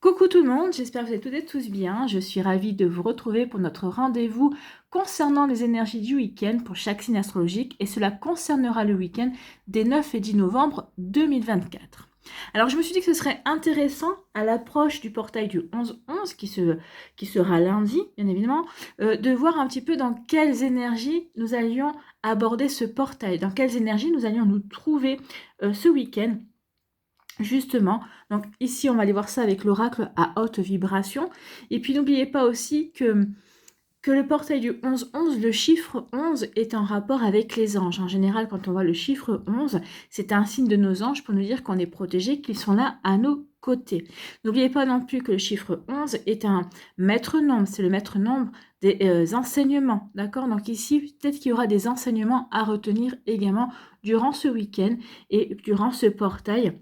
Coucou tout le monde, j'espère que vous êtes toutes et tous bien. Je suis ravie de vous retrouver pour notre rendez-vous concernant les énergies du week-end pour chaque signe astrologique et cela concernera le week-end des 9 et 10 novembre 2024. Alors je me suis dit que ce serait intéressant à l'approche du portail du 11-11 qui sera lundi bien évidemment, de voir un petit peu dans quelles énergies nous allions aborder ce portail, dans quelles énergies nous allions nous trouver ce week-end. Justement, donc ici on va aller voir ça avec l'oracle à haute vibration. Et puis n'oubliez pas aussi que le portail du 11-11, le chiffre 11 est en rapport avec les anges. En général, quand on voit le chiffre 11, c'est un signe de nos anges pour nous dire qu'on est protégé, qu'ils sont là à nos côtés. N'oubliez pas non plus que le chiffre 11 est un maître nombre, c'est le maître nombre des enseignements, d'accord? Donc ici, peut-être qu'il y aura des enseignements à retenir également durant ce week-end et durant ce portail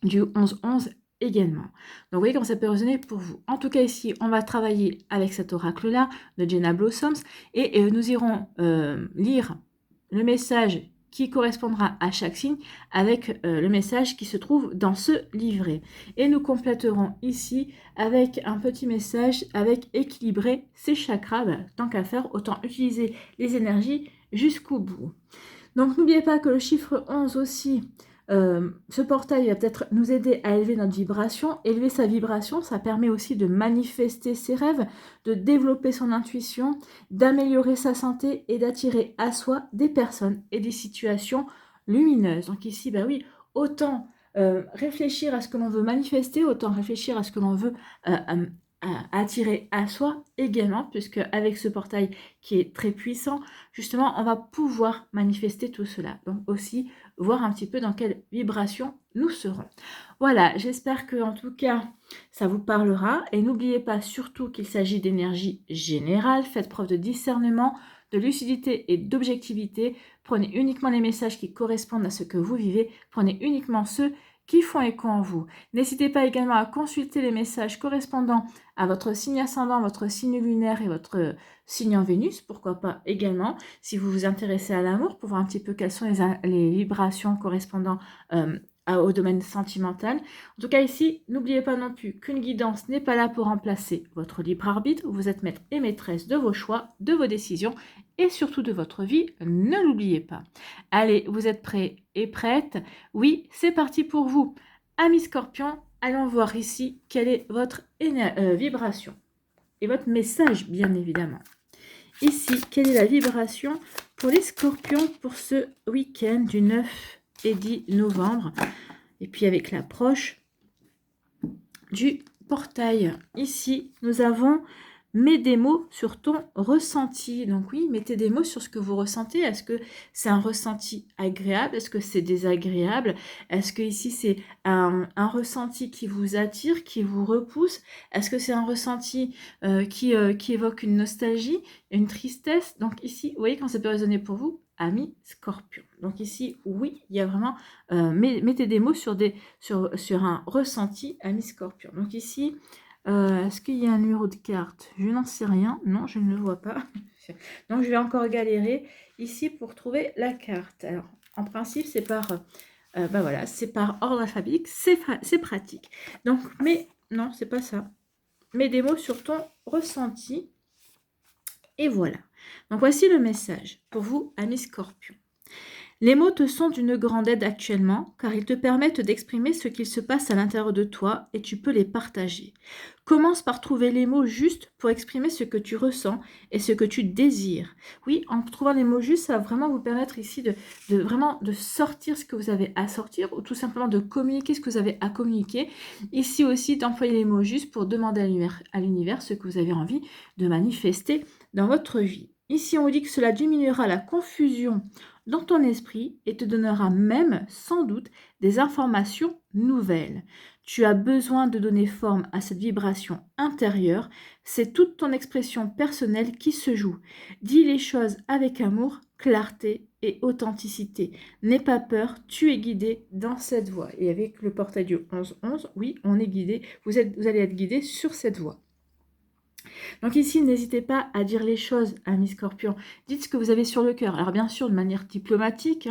du 11-11 également. Donc vous voyez comment ça peut résonner pour vous. En tout cas ici, on va travailler avec cet oracle-là de Jenna Blossoms et nous irons lire le message qui correspondra à chaque signe avec le message qui se trouve dans ce livret. Et nous compléterons ici avec un petit message avec équilibrer ses chakras. Tant qu'à faire, autant utiliser les énergies jusqu'au bout. Donc n'oubliez pas que le chiffre 11 aussi, ce portail va peut-être nous aider à élever notre vibration. Élever sa vibration, ça permet aussi de manifester ses rêves, de développer son intuition, d'améliorer sa santé et d'attirer à soi des personnes et des situations lumineuses. Donc ici, bah oui, autant réfléchir à ce que l'on veut manifester, autant réfléchir à ce que l'on veut attirer à soi également, puisque avec ce portail qui est très puissant, justement, on va pouvoir manifester tout cela. Donc aussi, voir un petit peu dans quelle vibration nous serons. Voilà, j'espère que en tout cas, ça vous parlera. Et n'oubliez pas surtout qu'il s'agit d'énergie générale. Faites preuve de discernement, de lucidité et d'objectivité. Prenez uniquement les messages qui correspondent à ce que vous vivez. Prenez uniquement ceux qui font écho en vous. N'hésitez pas également à consulter les messages correspondant à votre signe ascendant, votre signe lunaire et votre signe en Vénus, pourquoi pas également, si vous vous intéressez à l'amour, pour voir un petit peu quelles sont les vibrations correspondant au domaine sentimental. En tout cas ici, n'oubliez pas non plus qu'une guidance n'est pas là pour remplacer votre libre arbitre. Vous êtes maître et maîtresse de vos choix, de vos décisions et surtout de votre vie. Ne l'oubliez pas. Allez, vous êtes prêts et prêtes? Oui, c'est parti pour vous. Amis Scorpion, allons voir ici quelle est votre vibration et votre message, bien évidemment. Ici, quelle est la vibration pour les Scorpions pour ce week-end du 9 et 10 novembre? Et puis avec l'approche du portail. Ici, nous avons mets des mots sur ton ressenti. Donc oui, mettez des mots sur ce que vous ressentez. Est-ce que c'est un ressenti agréable? Est-ce que c'est désagréable? Est-ce que ici c'est un ressenti qui vous attire, qui vous repousse? Est-ce que c'est un ressenti qui évoque une nostalgie, une tristesse? Donc ici, vous voyez quand ça peut résonner pour vous, amis Scorpion. Donc ici, oui, il y a vraiment, mettez des mots sur un ressenti, amis Scorpion. Donc ici, est-ce qu'il y a un numéro de carte? Je n'en sais rien. Non, je ne le vois pas. Donc, je vais encore galérer ici pour trouver la carte. Alors, en principe, c'est par, voilà, c'est par ordre alphabétique. C'est pratique. Donc, mais non, c'est pas ça. Mets des mots sur ton ressenti. Et voilà. Donc, voici le message pour vous, amis Scorpion. Les mots te sont d'une grande aide actuellement, car ils te permettent d'exprimer ce qu'il se passe à l'intérieur de toi et tu peux les partager. Commence par trouver les mots justes pour exprimer ce que tu ressens et ce que tu désires. Oui, en trouvant les mots justes, ça va vraiment vous permettre ici de sortir ce que vous avez à sortir ou tout simplement de communiquer ce que vous avez à communiquer. Ici aussi, d'employer les mots justes pour demander à l'univers ce que vous avez envie de manifester dans votre vie. Ici, on vous dit que cela diminuera la confusion dans ton esprit et te donnera même, sans doute, des informations nouvelles. Tu as besoin de donner forme à cette vibration intérieure. C'est toute ton expression personnelle qui se joue. Dis les choses avec amour, clarté et authenticité. N'aie pas peur, tu es guidé dans cette voie. Et avec le portail du 11-11, oui, on est guidé. Vous allez être guidé sur cette voie. Donc ici, n'hésitez pas à dire les choses, amis Scorpion. Dites ce que vous avez sur le cœur. Alors bien sûr, de manière diplomatique,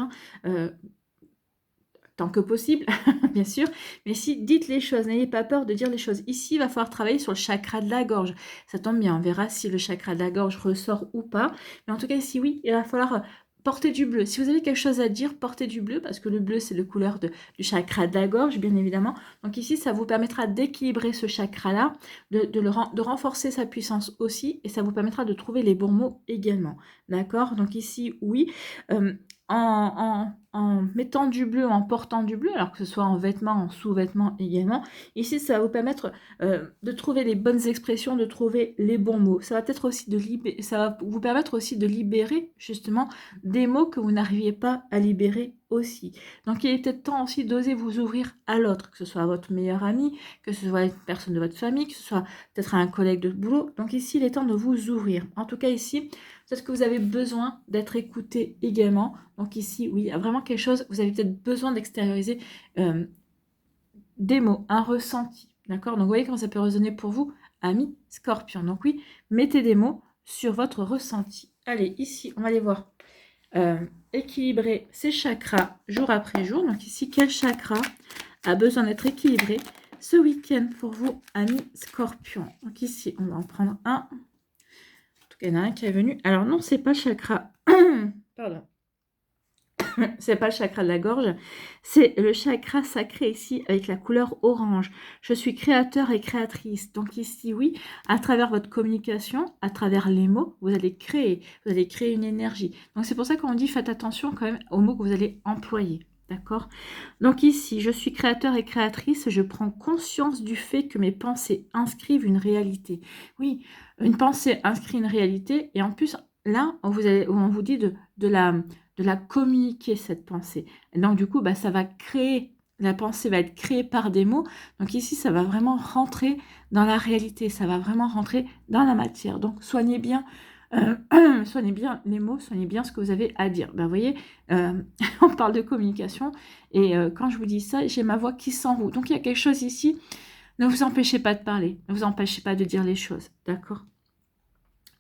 tant que possible, bien sûr. Mais si, dites les choses, n'ayez pas peur de dire les choses. Ici, il va falloir travailler sur le chakra de la gorge. Ça tombe bien, on verra si le chakra de la gorge ressort ou pas. Mais en tout cas, ici, oui, il va falloir porter du bleu. Si vous avez quelque chose à dire, portez du bleu, parce que le bleu, c'est la couleur du chakra de la gorge, bien évidemment. Donc ici, ça vous permettra d'équilibrer ce chakra-là, de renforcer sa puissance aussi, et ça vous permettra de trouver les bons mots également. D'accord? Donc ici, oui. En mettant du bleu, en portant du bleu, alors que ce soit en vêtements, en sous-vêtements également, ici, ça va vous permettre de trouver les bonnes expressions, de trouver les bons mots. Ça va peut-être aussi ça va vous permettre aussi de libérer justement des mots que vous n'arriviez pas à libérer aussi. Donc il est peut-être temps aussi d'oser vous ouvrir à l'autre, que ce soit à votre meilleur ami, que ce soit une personne de votre famille, que ce soit peut-être un collègue de boulot. Donc ici, il est temps de vous ouvrir. En tout cas ici, peut-être que vous avez besoin d'être écouté également. Donc ici, oui, il y a vraiment quelque chose, vous avez peut-être besoin d'extérioriser des mots, un ressenti. D'accord? Donc vous voyez comment ça peut résonner pour vous, ami Scorpion. Donc oui, mettez des mots sur votre ressenti. Allez, ici, on va aller voir. Équilibrer ses chakras jour après jour. Donc ici, quel chakra a besoin d'être équilibré ce week-end pour vous, amis Scorpion? Donc ici, on va en prendre un. En tout cas, il y en a un qui est venu. Alors non, c'est pas le chakra. Pardon. C'est pas le chakra de la gorge, c'est le chakra sacré ici avec la couleur orange. Je suis créateur et créatrice. Donc ici, oui, à travers votre communication, à travers les mots, vous allez créer une énergie. Donc c'est pour ça qu'on dit faites attention quand même aux mots que vous allez employer. D'accord? Donc ici, je suis créateur et créatrice, je prends conscience du fait que mes pensées inscrivent une réalité. Oui, une pensée inscrit une réalité et en plus, là, on vous dit de la communiquer, cette pensée. Et donc, du coup, ça va créer, la pensée va être créée par des mots. Donc ici, ça va vraiment rentrer dans la réalité, ça va vraiment rentrer dans la matière. Donc, soignez bien les mots, soignez bien ce que vous avez à dire. Vous voyez, on parle de communication, et quand je vous dis ça, j'ai ma voix qui s'enroule. Donc, il y a quelque chose ici, ne vous empêchez pas de parler, ne vous empêchez pas de dire les choses, d'accord?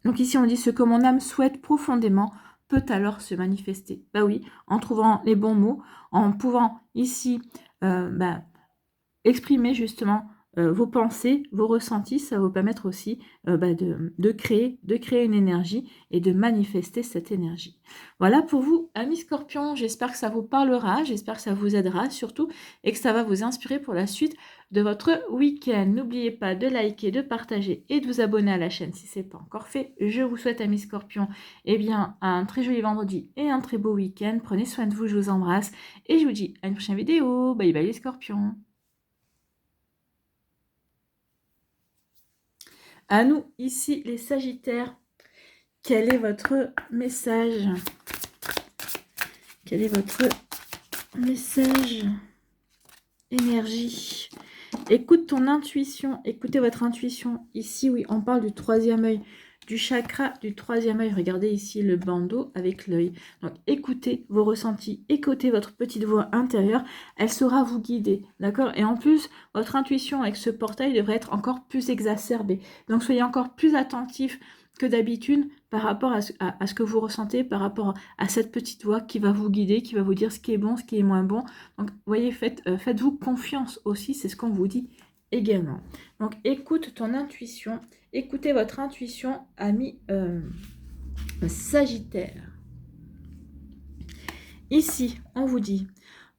Donc ici, on dit ce que mon âme souhaite profondément peut alors se manifester. Bah oui, en trouvant les bons mots, en pouvant ici exprimer justement vos pensées, vos ressentis, ça va vous permettre aussi de créer une énergie et de manifester cette énergie. Voilà pour vous, amis Scorpions, j'espère que ça vous parlera, j'espère que ça vous aidera surtout et que ça va vous inspirer pour la suite de votre week-end. N'oubliez pas de liker, de partager et de vous abonner à la chaîne si ce n'est pas encore fait. Je vous souhaite, amis Scorpions, un très joli vendredi et un très beau week-end. Prenez soin de vous, je vous embrasse et je vous dis à une prochaine vidéo. Bye bye les Scorpions. À nous, ici, les Sagittaires, quel est votre message? Quel est votre message? Énergie. Écoute ton intuition, écoutez votre intuition. Ici, oui, on parle du troisième œil, du chakra du troisième œil. Regardez ici le bandeau avec l'œil. Donc, écoutez vos ressentis, écoutez votre petite voix intérieure. Elle saura vous guider, d'accord? Et en plus, votre intuition avec ce portail devrait être encore plus exacerbée. Donc, soyez encore plus attentifs que d'habitude par rapport à ce que vous ressentez, par rapport à cette petite voix qui va vous guider, qui va vous dire ce qui est bon, ce qui est moins bon. Donc, vous voyez, faites-vous confiance aussi, c'est ce qu'on vous dit également. Donc, écoute ton intuition, écoutez votre intuition, ami Sagittaire. Ici, on vous dit,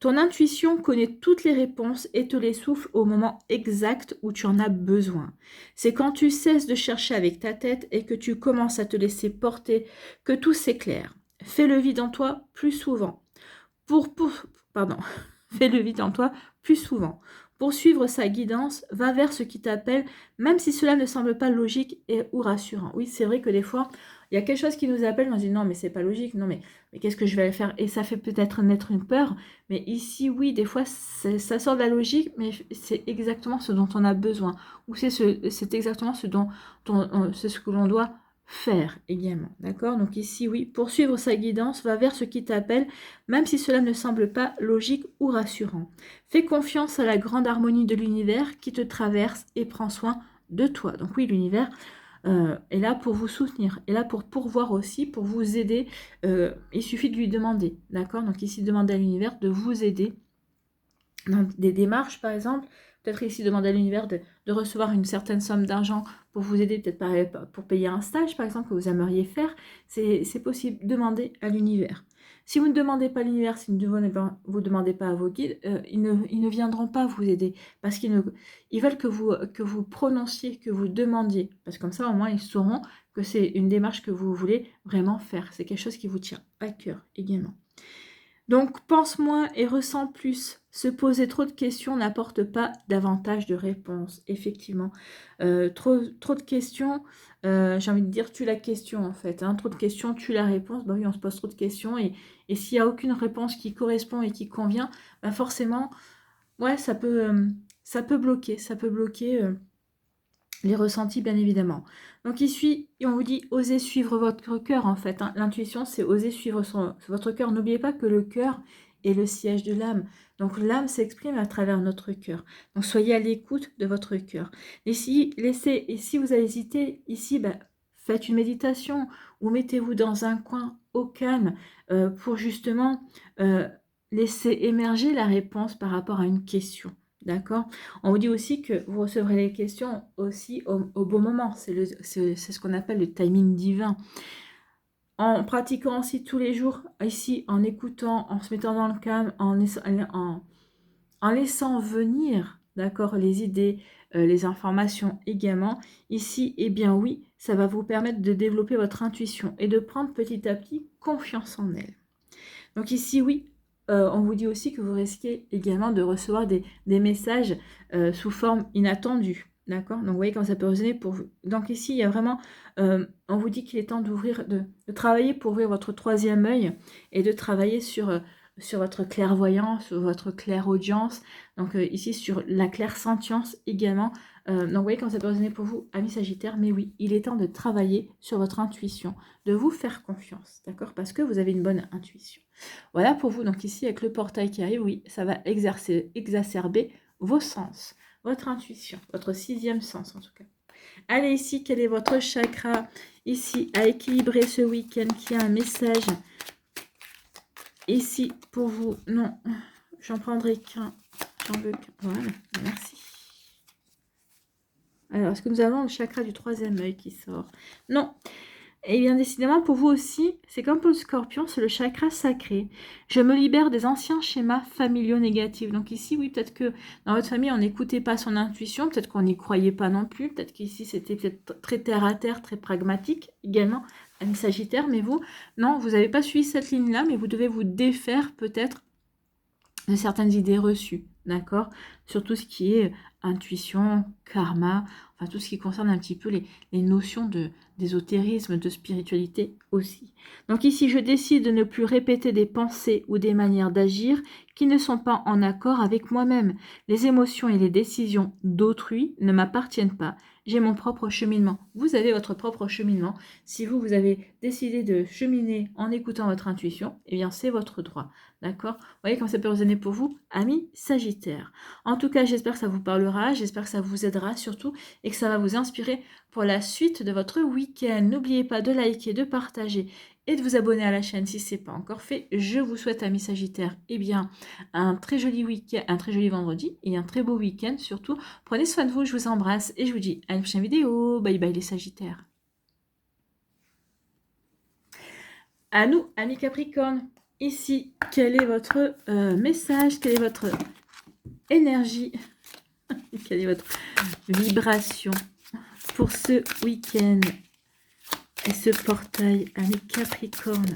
ton intuition connaît toutes les réponses et te les souffle au moment exact où tu en as besoin. C'est quand tu cesses de chercher avec ta tête et que tu commences à te laisser porter que tout s'éclaire. Fais le vide en toi plus souvent. Fais le vide en toi plus souvent. Pour suivre sa guidance, va vers ce qui t'appelle, même si cela ne semble pas logique ou rassurant. Oui, c'est vrai que des fois, il y a quelque chose qui nous appelle, on se dit non, mais c'est pas logique, non, mais qu'est-ce que je vais faire? Et ça fait peut-être naître une peur, mais ici, oui, des fois, ça sort de la logique, mais c'est exactement ce dont on a besoin, ou c'est exactement ce que l'on doit faire également, d'accord? Donc ici, oui, poursuivre sa guidance, va vers ce qui t'appelle, même si cela ne semble pas logique ou rassurant. Fais confiance à la grande harmonie de l'univers qui te traverse et prend soin de toi. Donc oui, l'univers est là pour vous soutenir, est là pour pourvoir aussi, pour vous aider. Il suffit de lui demander, d'accord? Donc ici, demandez à l'univers de vous aider dans des démarches, par exemple. Peut-être ici demander à l'univers de recevoir une certaine somme d'argent pour vous aider, peut-être pour payer un stage, par exemple, que vous aimeriez faire. C'est possible. Demandez à l'univers. Si vous ne demandez pas à l'univers, si vous ne demandez pas à vos guides, ils ne viendront pas vous aider. Parce ils veulent que vous prononciez, que vous demandiez. Parce que comme ça, au moins, ils sauront que c'est une démarche que vous voulez vraiment faire. C'est quelque chose qui vous tient à cœur également. Donc, pense moins et ressens plus. Se poser trop de questions n'apporte pas davantage de réponses. Effectivement, trop de questions, j'ai envie de dire, tue la question en fait. Hein. Trop de questions, tue la réponse. Bah oui, on se pose trop de questions et s'il n'y a aucune réponse qui correspond et qui convient, bah forcément, ouais, ça peut bloquer. Ça peut bloquer les ressentis, bien évidemment. Donc ici, on vous dit, osez suivre votre cœur, en fait. Hein. L'intuition, c'est oser suivre votre cœur. N'oubliez pas que le cœur est le siège de l'âme. Donc l'âme s'exprime à travers notre cœur. Donc soyez à l'écoute de votre cœur. Et si vous avez hésité, ici, faites une méditation ou mettez-vous dans un coin au calme pour justement laisser émerger la réponse par rapport à une question. D'accord? On vous dit aussi que vous recevrez les questions aussi au bon moment. C'est ce qu'on appelle le timing divin. En pratiquant aussi tous les jours, ici, en écoutant, en se mettant dans le calme, en laissant venir, d'accord, les idées, les informations également. Ici, eh bien oui, ça va vous permettre de développer votre intuition et de prendre petit à petit confiance en elle. Donc ici, oui, on vous dit aussi que vous risquez également de recevoir des messages sous forme inattendue. D'accord? Donc vous voyez comment ça peut résonner pour vous. Donc ici, il y a vraiment, on vous dit qu'il est temps de travailler pour ouvrir votre troisième œil et de travailler sur votre clairvoyance, votre clairaudience. Donc ici, sur la clairsentience également. Donc vous voyez comment ça peut résonner pour vous, amis Sagittaires. Mais oui, il est temps de travailler sur votre intuition, de vous faire confiance. D'accord? Parce que vous avez une bonne intuition. Voilà pour vous. Donc ici, avec le portail qui arrive, oui, ça va exacerber vos sens, votre intuition, votre sixième sens en tout cas. Allez ici, quel est votre chakra ici à équilibrer ce week-end qui a un message ici pour vous? Non, j'en prendrai qu'un. J'en veux qu'un. Voilà, merci. Alors, est-ce que nous avons le chakra du troisième œil qui sort? Non. Et bien décidément, pour vous aussi, c'est comme pour le scorpion, c'est le chakra sacré. Je me libère des anciens schémas familiaux négatifs. Donc ici, oui, peut-être que dans votre famille, on n'écoutait pas son intuition, peut-être qu'on n'y croyait pas non plus, peut-être qu'ici, c'était peut-être très terre-à-terre, très pragmatique également, un Sagittaire, mais vous, non, vous n'avez pas suivi cette ligne-là, mais vous devez vous défaire peut-être de certaines idées reçues, d'accord? Sur tout ce qui est intuition, karma, enfin tout ce qui concerne un petit peu les notions d'ésotérisme, de spiritualité aussi. Donc ici, je décide de ne plus répéter des pensées ou des manières d'agir qui ne sont pas en accord avec moi-même. Les émotions et les décisions d'autrui ne m'appartiennent pas. J'ai mon propre cheminement. Vous avez votre propre cheminement. Si vous avez décidé de cheminer en écoutant votre intuition, eh bien c'est votre droit. D'accord? Vous voyez comment ça peut résonner pour vous, amis Sagittaires. En tout cas, j'espère que ça vous parlera, j'espère que ça vous aidera surtout et que ça va vous inspirer pour la suite de votre week-end. N'oubliez pas de liker, de partager et de vous abonner à la chaîne si ce n'est pas encore fait. Je vous souhaite, amis Sagittaires, eh bien, un très joli week-end, un très joli vendredi et un très beau week-end surtout. Prenez soin de vous, je vous embrasse et je vous dis à une prochaine vidéo. Bye bye les Sagittaires. À nous, amis Capricorne. Ici, quel est votre message? Quelle est votre énergie? Quelle est votre vibration pour ce week-end? Et ce portail, amis Capricorne.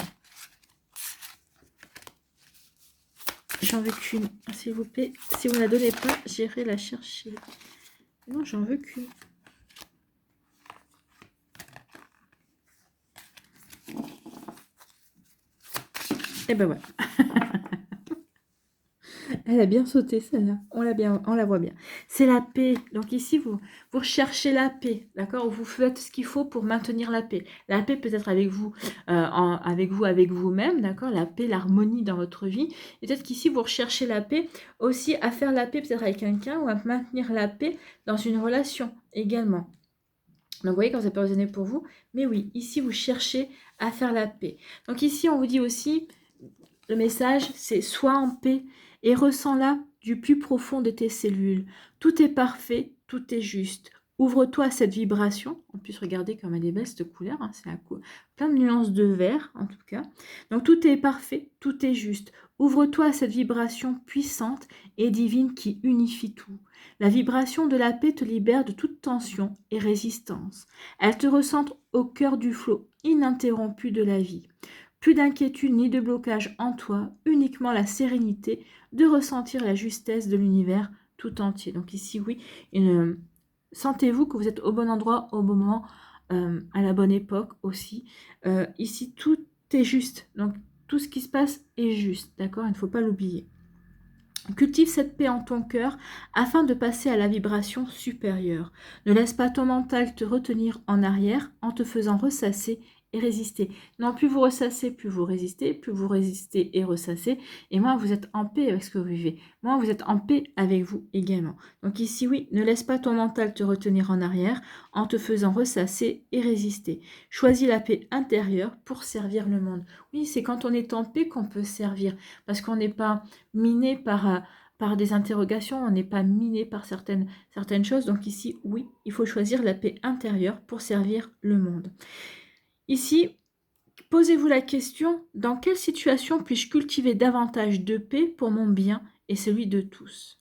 J'en veux qu'une, s'il vous plaît. Si vous ne la donnez pas, j'irai la chercher. Non, j'en veux qu'une. Et ben voilà. Elle a bien sauté celle-là. On la voit bien. C'est la paix. Donc ici, vous recherchez la paix, d'accord? Vous faites ce qu'il faut pour maintenir la paix. La paix peut-être avec vous, avec vous-même, d'accord? La paix, l'harmonie dans votre vie. Et peut-être qu'ici, vous recherchez la paix aussi à faire la paix peut-être avec quelqu'un ou à maintenir la paix dans une relation également. Donc vous voyez quand ça peut résonner pour vous. Mais oui, ici, vous cherchez à faire la paix. Donc ici, on vous dit aussi, le message, c'est sois en paix et ressens-la du plus profond de tes cellules. Tout est parfait, tout est juste. Ouvre-toi à cette vibration. En plus, regardez comme elle est belle cette couleur. Hein, c'est plein de nuances de vert, en tout cas. Donc, tout est parfait, tout est juste. Ouvre-toi à cette vibration puissante et divine qui unifie tout. La vibration de la paix te libère de toute tension et résistance. Elle te recentre au cœur du flot ininterrompu de la vie. Plus d'inquiétude ni de blocage en toi, uniquement la sérénité de ressentir la justesse de l'univers tout entier. Donc ici, oui, sentez-vous que vous êtes au bon endroit, au bon moment, à la bonne époque aussi. Ici, tout est juste. Donc, tout ce qui se passe est juste, d'accord? Il ne faut pas l'oublier. Cultive cette paix en ton cœur afin de passer à la vibration supérieure. Ne laisse pas ton mental te retenir en arrière en te faisant ressasser et résister. Non, plus vous ressassez, plus vous résistez et ressassez, et moins vous êtes en paix avec ce que vous vivez. Moins vous êtes en paix avec vous également. Donc ici, oui, ne laisse pas ton mental te retenir en arrière en te faisant ressasser et résister. Choisis la paix intérieure pour servir le monde. Oui, c'est quand on est en paix qu'on peut servir, parce qu'on n'est pas miné par des interrogations, on n'est pas miné par certaines choses. Donc ici, oui, il faut choisir la paix intérieure pour servir le monde. Ici, posez-vous la question, dans quelle situation puis-je cultiver davantage de paix pour mon bien et celui de tous?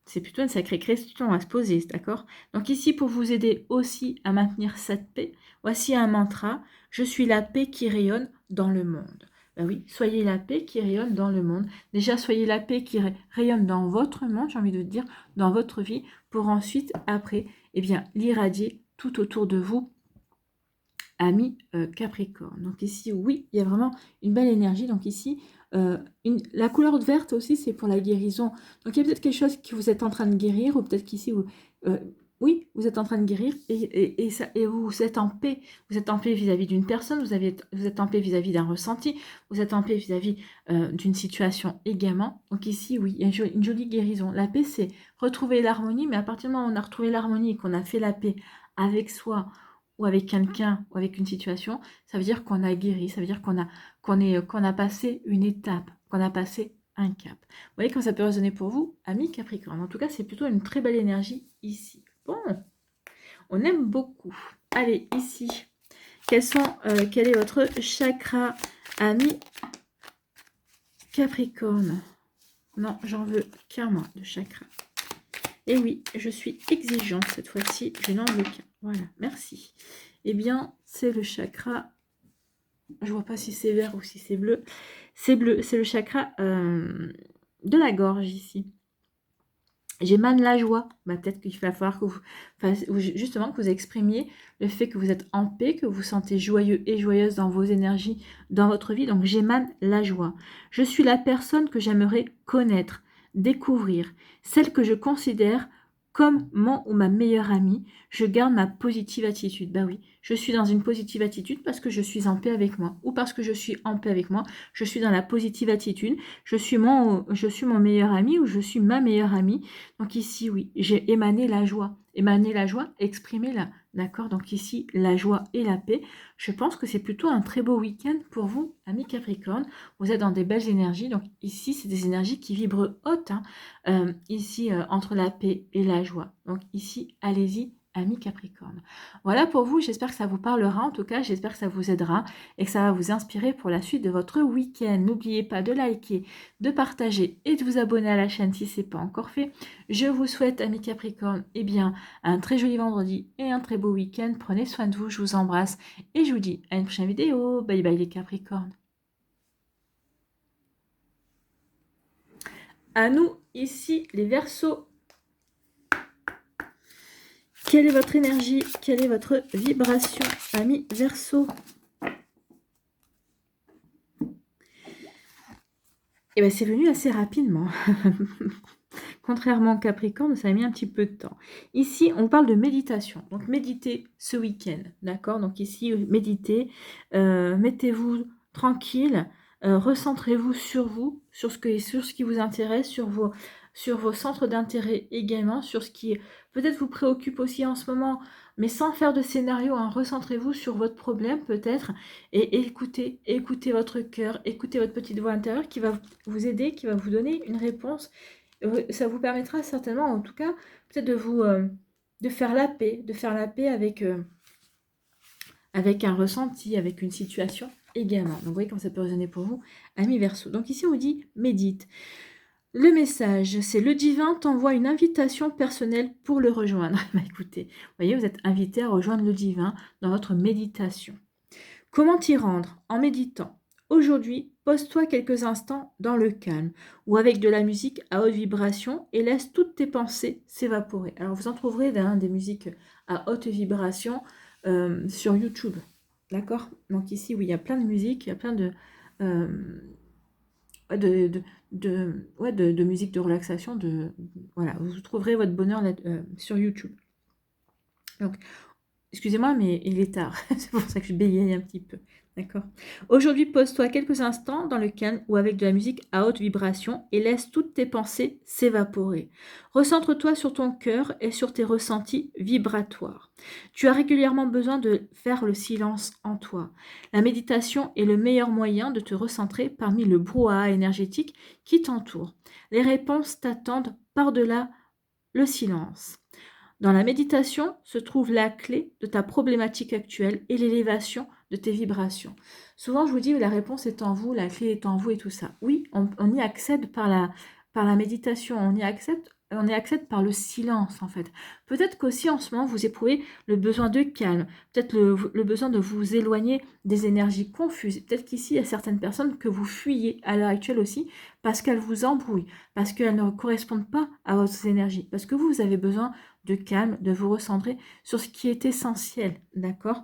C'est plutôt une sacrée question à se poser, d'accord? Donc ici, pour vous aider aussi à maintenir cette paix, voici un mantra, je suis la paix qui rayonne dans le monde. Ben oui, soyez la paix qui rayonne dans le monde. Déjà, soyez la paix qui rayonne dans votre monde, j'ai envie de dire, dans votre vie, pour ensuite, après, eh bien, l'irradier tout autour de vous, amis Capricorne. Donc ici, oui, il y a vraiment une belle énergie. Donc ici, la couleur verte aussi, c'est pour la guérison. Donc il y a peut-être quelque chose que vous êtes en train de guérir, ou peut-être qu'ici, oui, vous êtes en train de guérir et vous êtes en paix. Vous êtes en paix vis-à-vis d'une personne, vous êtes en paix vis-à-vis d'un ressenti, vous êtes en paix vis-à-vis d'une situation également. Donc ici, oui, il y a une jolie guérison. La paix, c'est retrouver l'harmonie, mais à partir du moment où on a retrouvé l'harmonie et qu'on a fait la paix avec soi, ou avec quelqu'un, ou avec une situation, ça veut dire qu'on a guéri, ça veut dire qu'on a passé une étape, qu'on a passé un cap. Vous voyez quand ça peut résonner pour vous, amis Capricorne. En tout cas, c'est plutôt une très belle énergie ici. Bon, on aime beaucoup. Allez, ici, quel est votre chakra, amis Capricorne? Non, j'en veux qu'un moi de chakra. Et oui, je suis exigeante cette fois-ci, je n'en veux qu'un. Voilà, merci. Eh bien, c'est le chakra, je vois pas si c'est vert ou si c'est bleu. C'est bleu, c'est le chakra de la gorge ici. J'émane la joie. Bah, peut-être qu'il va falloir que justement, que vous exprimiez le fait que vous êtes en paix, que vous vous sentez joyeux et joyeuse dans vos énergies, dans votre vie. Donc, j'émane la joie. Je suis la personne que j'aimerais connaître, découvrir, celle que je considère comme mon ou ma meilleure amie. Je garde ma positive attitude. Bah oui, je suis dans une positive attitude parce que je suis en paix avec moi. Ou parce que je suis en paix avec moi, je suis dans la positive attitude. Je suis mon meilleur ami ou je suis ma meilleure amie. Donc ici, oui, j'ai émané la joie. Émaner la joie, exprimer-la. D'accord? Donc ici, la joie et la paix. Je pense que c'est plutôt un très beau week-end pour vous, amis Capricorne. Vous êtes dans des belles énergies. Donc ici, c'est des énergies qui vibrent hautes. Hein. Ici, entre la paix et la joie. Donc ici, allez-y, amis Capricorne. Voilà pour vous, j'espère que ça vous parlera, en tout cas, j'espère que ça vous aidera et que ça va vous inspirer pour la suite de votre week-end. N'oubliez pas de liker, de partager et de vous abonner à la chaîne si ce n'est pas encore fait. Je vous souhaite, amis Capricorne, eh bien, un très joli vendredi et un très beau week-end. Prenez soin de vous, je vous embrasse et je vous dis à une prochaine vidéo. Bye bye les Capricornes. À nous, ici, les Verseaux. Quelle est votre énergie? Quelle est votre vibration, amis Verseaux? Eh bien, c'est venu assez rapidement. Contrairement au Capricorne, ça a mis un petit peu de temps. Ici, on parle de méditation. Donc, méditez ce week-end. D'accord? Donc, ici, méditez. Mettez-vous tranquille. Recentrez-vous sur vous, sur ce qui vous intéresse, sur vos centres d'intérêt également, sur ce qui peut-être vous préoccupe aussi en ce moment, mais sans faire de scénario, hein. Recentrez-vous sur votre problème peut-être et écoutez votre cœur, écoutez votre petite voix intérieure qui va vous aider, qui va vous donner une réponse ça vous permettra certainement, en tout cas, peut-être de faire la paix avec un ressenti, avec une situation également. Donc, vous voyez comment ça peut résonner pour vous, amis Verseau. Donc, ici, on vous dit médite. Le message, c'est le divin t'envoie une invitation personnelle pour le rejoindre. Bah, écoutez, vous voyez, vous êtes invité à rejoindre le divin dans votre méditation. Comment t'y rendre? En méditant. Aujourd'hui, pose-toi quelques instants dans le calme ou avec de la musique à haute vibration et laisse toutes tes pensées s'évaporer. Alors, vous en trouverez des musiques à haute vibration sur YouTube. D'accord? Donc ici, oui, il y a plein de musiques, il y a plein euh, de musique de relaxation. Voilà, vous trouverez votre bonheur sur YouTube. Donc, excusez-moi, mais il est tard. C'est pour ça que je bégaye un petit peu. D'accord? Aujourd'hui, pose-toi quelques instants dans le calme ou avec de la musique à haute vibration et laisse toutes tes pensées s'évaporer. Recentre-toi sur ton cœur et sur tes ressentis vibratoires. Tu as régulièrement besoin de faire le silence en toi. La méditation est le meilleur moyen de te recentrer parmi le brouhaha énergétique qui t'entoure. Les réponses t'attendent par-delà le silence. Dans la méditation se trouve la clé de ta problématique actuelle et l'élévation de tes vibrations. Souvent, je vous dis, la réponse est en vous, la clé est en vous et tout ça. Oui, on y accède par la méditation, on y accède par le silence, en fait. Peut-être qu'aussi, en ce moment, vous éprouvez le besoin de calme, peut-être le besoin de vous éloigner des énergies confuses. Peut-être qu'ici, il y a certaines personnes que vous fuyez à l'heure actuelle aussi parce qu'elles vous embrouillent, parce qu'elles ne correspondent pas à votre énergie, parce que vous avez besoin de calme, de vous recentrer sur ce qui est essentiel, d'accord?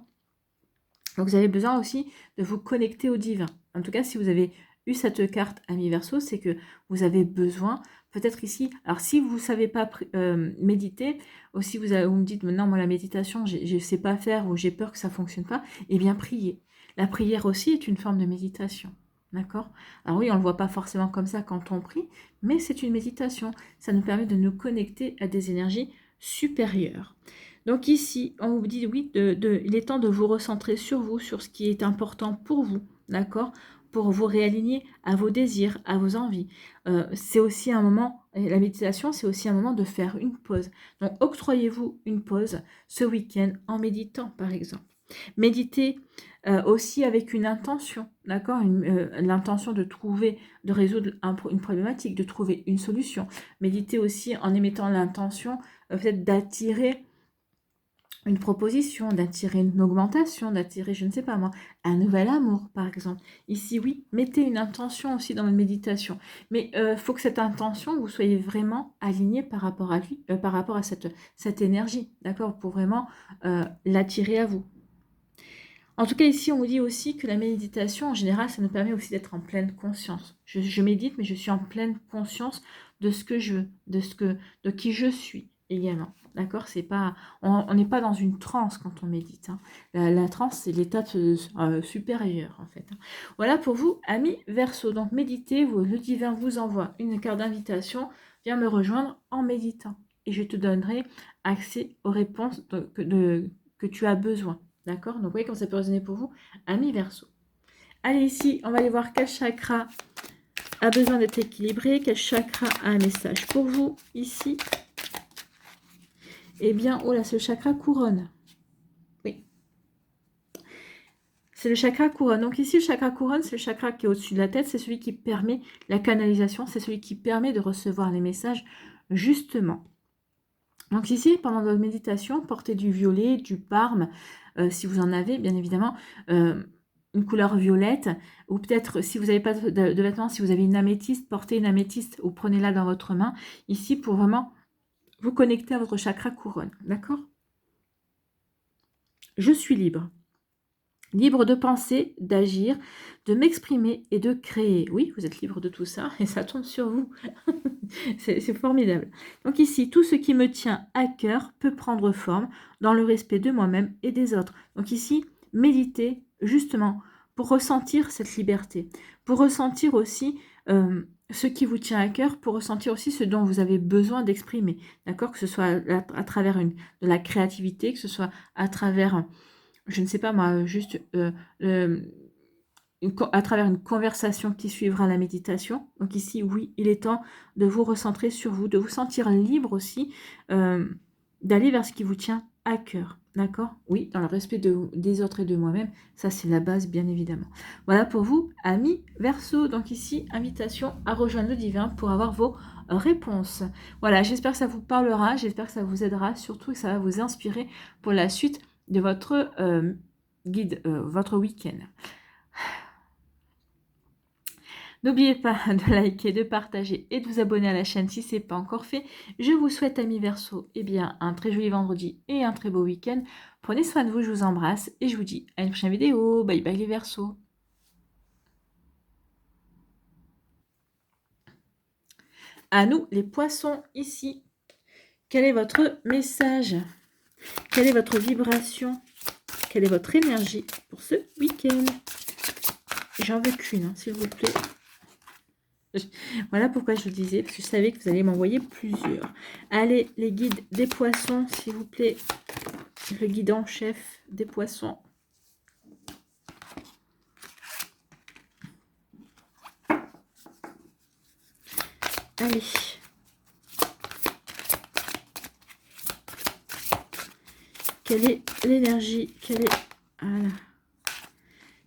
Donc vous avez besoin aussi de vous connecter au divin. En tout cas, si vous avez eu cette carte Ami Verseau, c'est que vous avez besoin, peut-être ici, alors si vous ne savez pas méditer, ou si vous me dites, non, moi la méditation, je ne sais pas faire, ou j'ai peur que ça ne fonctionne pas, eh bien priez. La prière aussi est une forme de méditation. D'accord? Alors oui, on ne le voit pas forcément comme ça quand on prie, mais c'est une méditation. Ça nous permet de nous connecter à des énergies supérieures. Donc ici, on vous dit, oui, il est temps de vous recentrer sur vous, sur ce qui est important pour vous, d'accord? Pour vous réaligner à vos désirs, à vos envies. C'est aussi un moment, la méditation, c'est aussi un moment de faire une pause. Donc octroyez-vous une pause ce week-end en méditant, par exemple. Méditez aussi avec une intention, d'accord? L'intention de résoudre une problématique, de trouver une solution. Méditez aussi en émettant l'intention peut-être d'attirer une proposition, d'attirer une augmentation, d'attirer, je ne sais pas moi, un nouvel amour, par exemple. Ici, oui, mettez une intention aussi dans votre méditation. Mais il faut que cette intention, vous soyez vraiment aligné par rapport à lui, par rapport à cette énergie, d'accord? Pour vraiment l'attirer à vous. En tout cas, ici, on vous dit aussi que la méditation, en général, ça nous permet aussi d'être en pleine conscience. Je médite, mais je suis en pleine conscience de ce que je veux, de qui je suis également. D'accord? On n'est pas dans une transe quand on médite. Hein. La transe, c'est l'état supérieur, en fait. Hein. Voilà pour vous, amis Verseau. Donc, méditez, le divin vous envoie une carte d'invitation. Viens me rejoindre en méditant. Et je te donnerai accès aux réponses que tu as besoin. D'accord? Donc, vous voyez comment ça peut résonner pour vous, amis Verseau. Allez, ici, on va aller voir quel chakra a besoin d'être équilibré, quel chakra a un message pour vous, ici. Eh bien, oh là, c'est le chakra couronne. Oui. C'est le chakra couronne. Donc ici, le chakra couronne, c'est le chakra qui est au-dessus de la tête. C'est celui qui permet la canalisation. C'est celui qui permet de recevoir les messages justement. Donc ici, pendant votre méditation, portez du violet, du parme, si vous en avez, bien évidemment, une couleur violette, ou peut-être, si vous n'avez pas de vêtements, si vous avez une améthyste, portez une améthyste ou prenez-la dans votre main, ici, pour vraiment vous connecter à votre chakra couronne, d'accord? Je suis libre. Libre de penser, d'agir, de m'exprimer et de créer. Oui, vous êtes libre de tout ça et ça tombe sur vous. C'est formidable. Donc ici, tout ce qui me tient à cœur peut prendre forme dans le respect de moi-même et des autres. Donc ici, méditez justement pour ressentir cette liberté, pour ressentir aussi ce qui vous tient à cœur, pour ressentir aussi ce dont vous avez besoin d'exprimer. D'accord? Que ce soit à travers de la créativité, que ce soit à travers... je ne sais pas moi, juste à travers une conversation qui suivra la méditation. Donc ici, oui, il est temps de vous recentrer sur vous, de vous sentir libre aussi, d'aller vers ce qui vous tient à cœur. D'accord? Oui, dans le respect des autres et de moi-même. Ça, c'est la base, bien évidemment. Voilà pour vous, amis Verseau. Donc ici, invitation à rejoindre le divin pour avoir vos réponses. Voilà, j'espère que ça vous parlera, j'espère que ça vous aidera, surtout que ça va vous inspirer pour la suite de votre guide, votre week-end. N'oubliez pas de liker, de partager et de vous abonner à la chaîne si ce n'est pas encore fait. Je vous souhaite, amis Verseau, un très joli vendredi et un très beau week-end. Prenez soin de vous, je vous embrasse et je vous dis à une prochaine vidéo. Bye bye les Verseaux. À nous les Poissons, ici. Quel est votre message? Quelle est votre vibration? Quelle est votre énergie pour ce week-end? J'en veux qu'une, hein, s'il vous plaît. Voilà pourquoi je vous disais, parce que je savais que vous allez m'envoyer plusieurs. Allez, les guides des poissons, s'il vous plaît. Le guide en chef des poissons. Allez. Quelle est l'énergie? Quelle est... Voilà.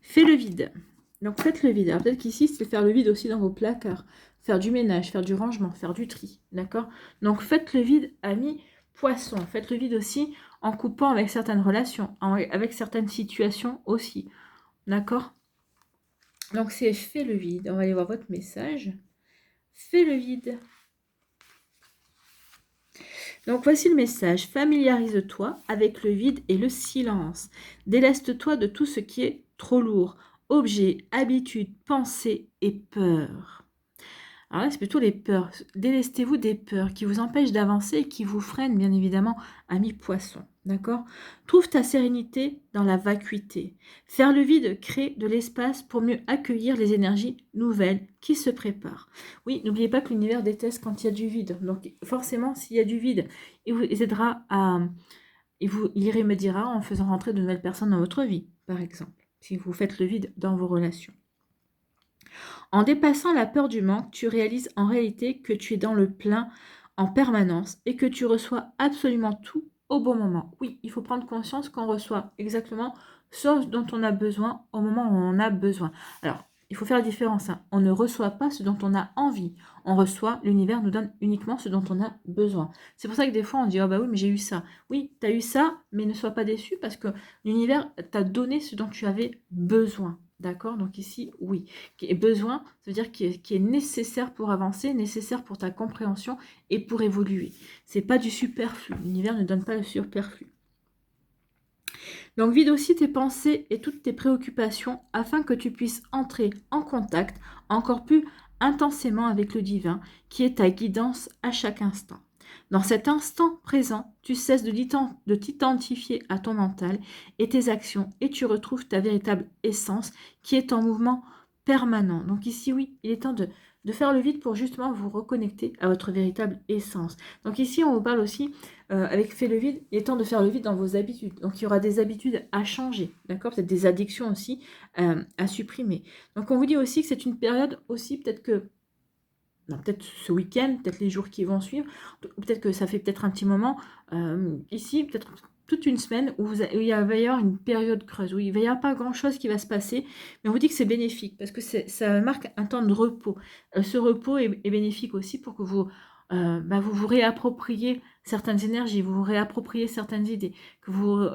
Fais le vide. Donc faites le vide. Alors peut-être qu'ici, c'est faire le vide aussi dans vos placards. Faire du ménage, faire du rangement, faire du tri. D'accord? Donc faites le vide, amis poissons. Faites le vide aussi en coupant avec certaines relations, avec certaines situations aussi. D'accord? Donc c'est fais le vide. On va aller voir votre message. Fais le vide. Donc voici le message. Familiarise-toi avec le vide et le silence. Déleste-toi de tout ce qui est trop lourd. Objets, habitudes, pensées et peurs. Alors là, c'est plutôt les peurs. Délestez-vous des peurs qui vous empêchent d'avancer et qui vous freinent, bien évidemment, amis poissons. D'accord? Trouve ta sérénité dans la vacuité. Faire le vide crée de l'espace pour mieux accueillir les énergies nouvelles qui se préparent. Oui, n'oubliez pas que l'univers déteste quand il y a du vide. Donc, forcément, s'il y a du vide, il vous aidera à... Il y remédiera en faisant rentrer de nouvelles personnes dans votre vie, par exemple, si vous faites le vide dans vos relations. En dépassant la peur du manque, tu réalises en réalité que tu es dans le plein en permanence et que tu reçois absolument tout au bon moment. Oui, il faut prendre conscience qu'on reçoit exactement ce dont on a besoin au moment où on en a besoin. Alors, il faut faire la différence. Hein. On ne reçoit pas ce dont on a envie. On reçoit, l'univers nous donne uniquement ce dont on a besoin. C'est pour ça que des fois, on dit « Oh bah oui, mais j'ai eu ça. » Oui, tu as eu ça, mais ne sois pas déçu parce que l'univers t'a donné ce dont tu avais besoin. D'accord? Donc ici, oui. Qui est besoin, ça veut dire qui est nécessaire pour avancer, nécessaire pour ta compréhension et pour évoluer. C'est pas du superflu. L'univers ne donne pas le superflu. Donc vide aussi tes pensées et toutes tes préoccupations afin que tu puisses entrer en contact encore plus intensément avec le divin qui est ta guidance à chaque instant. Dans cet instant présent, tu cesses de t'identifier à ton mental et tes actions et tu retrouves ta véritable essence qui est en mouvement permanent. Donc ici, oui, il est temps de faire le vide pour justement vous reconnecter à votre véritable essence. Donc ici, on vous parle aussi, avec fait le vide, il est temps de faire le vide dans vos habitudes. Donc il y aura des habitudes à changer, d'accord? Peut-être des addictions aussi à supprimer. Donc on vous dit aussi que c'est une période aussi, peut-être ce week-end, peut-être les jours qui vont suivre, peut-être que ça fait peut-être un petit moment, ici, peut-être toute une semaine où il va y avoir une période creuse, où il ne va y avoir pas grand-chose qui va se passer, mais on vous dit que c'est bénéfique, parce que ça marque un temps de repos. Ce repos est bénéfique aussi pour que vous vous réappropriez certaines énergies, vous vous réappropriez certaines idées, que vous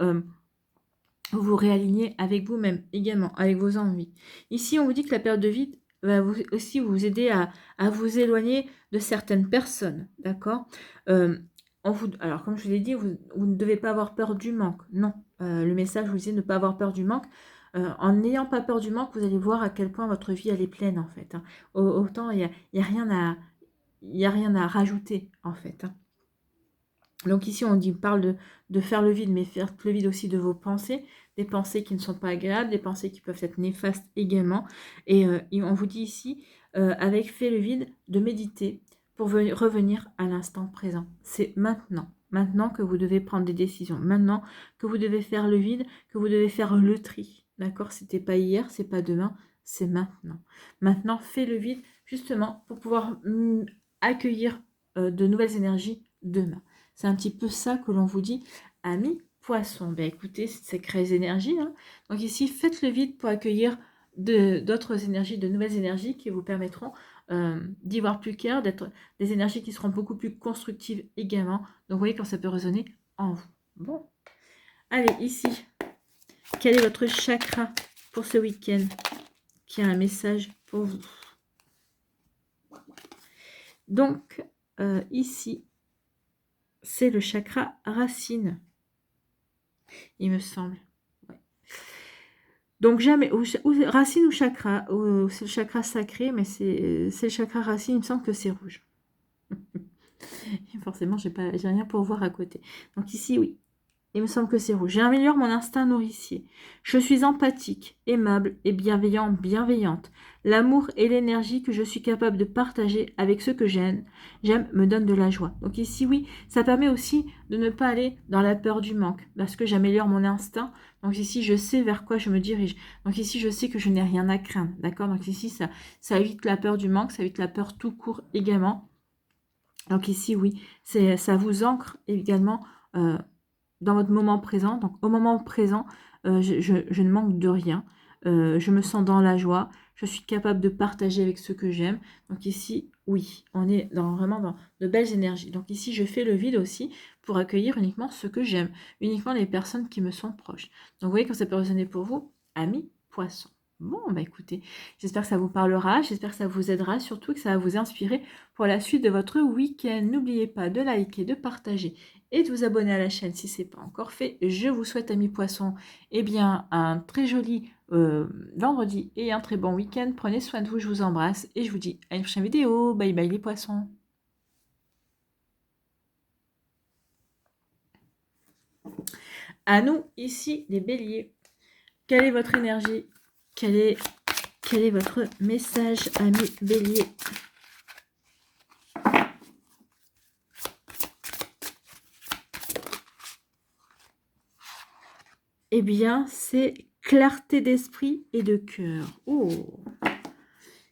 vous réalignez avec vous-même également, avec vos envies. Ici, on vous dit que la période de vide va aussi vous aider à vous éloigner de certaines personnes, d'accord? Alors, comme je vous l'ai dit, vous ne devez pas avoir peur du manque. Non, le message vous dit ne pas avoir peur du manque. En n'ayant pas peur du manque, vous allez voir à quel point votre vie, elle est pleine, en fait. Hein. Autant, il n'y a rien à rajouter, en fait. Hein. Donc ici, parle de faire le vide, mais faire le vide aussi de vos pensées, des pensées qui ne sont pas agréables, des pensées qui peuvent être néfastes également. Et on vous dit ici, avec fait le vide, de méditer pour revenir à l'instant présent. C'est maintenant que vous devez prendre des décisions, maintenant que vous devez faire le vide, que vous devez faire le tri. D'accord? C'était pas hier, c'est pas demain, c'est maintenant. Maintenant, fais le vide justement pour pouvoir accueillir de nouvelles énergies demain. C'est un petit peu ça que l'on vous dit, amis poissons. Ben écoutez, c'est créer énergies. Hein. Donc ici, faites le vide pour accueillir d'autres énergies, de nouvelles énergies qui vous permettront d'y voir plus clair, d'être des énergies qui seront beaucoup plus constructives également. Donc vous voyez quand ça peut résonner en vous. Bon, allez, ici, quel est votre chakra pour ce week-end qui a un message pour vous? Donc, ici, c'est le chakra racine, il me semble. Ouais. Donc, jamais, ou racine ou chakra, c'est le chakra sacré, mais c'est le chakra racine, il me semble que c'est rouge. Forcément, j'ai rien pour voir à côté. Donc ici, oui. Il me semble que c'est rouge. J'améliore mon instinct nourricier. Je suis empathique, aimable et bienveillante. L'amour et l'énergie que je suis capable de partager avec ceux que j'aime me donnent de la joie. Donc ici, oui, ça permet aussi de ne pas aller dans la peur du manque, parce que j'améliore mon instinct. Donc ici, je sais vers quoi je me dirige. Donc ici, je sais que je n'ai rien à craindre. D'accord? Donc ici, ça évite la peur du manque, ça évite la peur tout court également. Donc ici, oui, ça vous ancre également dans votre moment présent. Donc au moment présent, je ne manque de rien. Je me sens dans la joie. Je suis capable de partager avec ceux que j'aime. Donc ici, oui, on est vraiment dans de belles énergies. Donc ici, je fais le vide aussi pour accueillir uniquement ceux que j'aime, uniquement les personnes qui me sont proches. Donc vous voyez quand ça peut résonner pour vous, amis poissons. Bon, bah écoutez, j'espère que ça vous parlera, j'espère que ça vous aidera, surtout que ça va vous inspirer pour la suite de votre week-end. N'oubliez pas de liker, de partager et de vous abonner à la chaîne si ce n'est pas encore fait. Je vous souhaite, amis poissons, eh bien, un très joli vendredi et un très bon week-end. Prenez soin de vous, je vous embrasse et je vous dis à une prochaine vidéo. Bye bye les poissons. À nous, ici, les béliers. Quelle est votre énergie? Quel est votre message, amis béliers? Eh bien, c'est clarté d'esprit et de cœur. Oh,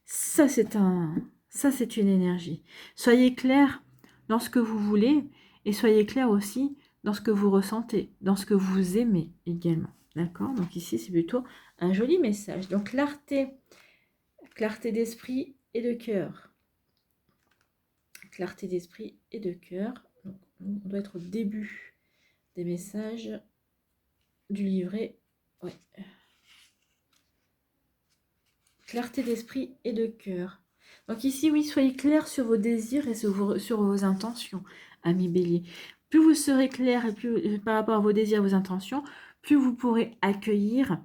ça c'est une énergie. Soyez clair dans ce que vous voulez et soyez clair aussi dans ce que vous ressentez, dans ce que vous aimez également. D'accord? Donc ici, c'est plutôt un joli message. Donc clarté d'esprit et de cœur. Clarté d'esprit et de cœur. Donc, on doit être au début des messages du livret. Ouais. Clarté d'esprit et de cœur. Donc ici, oui, soyez clair sur vos désirs et sur vos intentions, amis bélier. Plus vous serez clair et plus par rapport à vos désirs et vos intentions, plus vous pourrez accueillir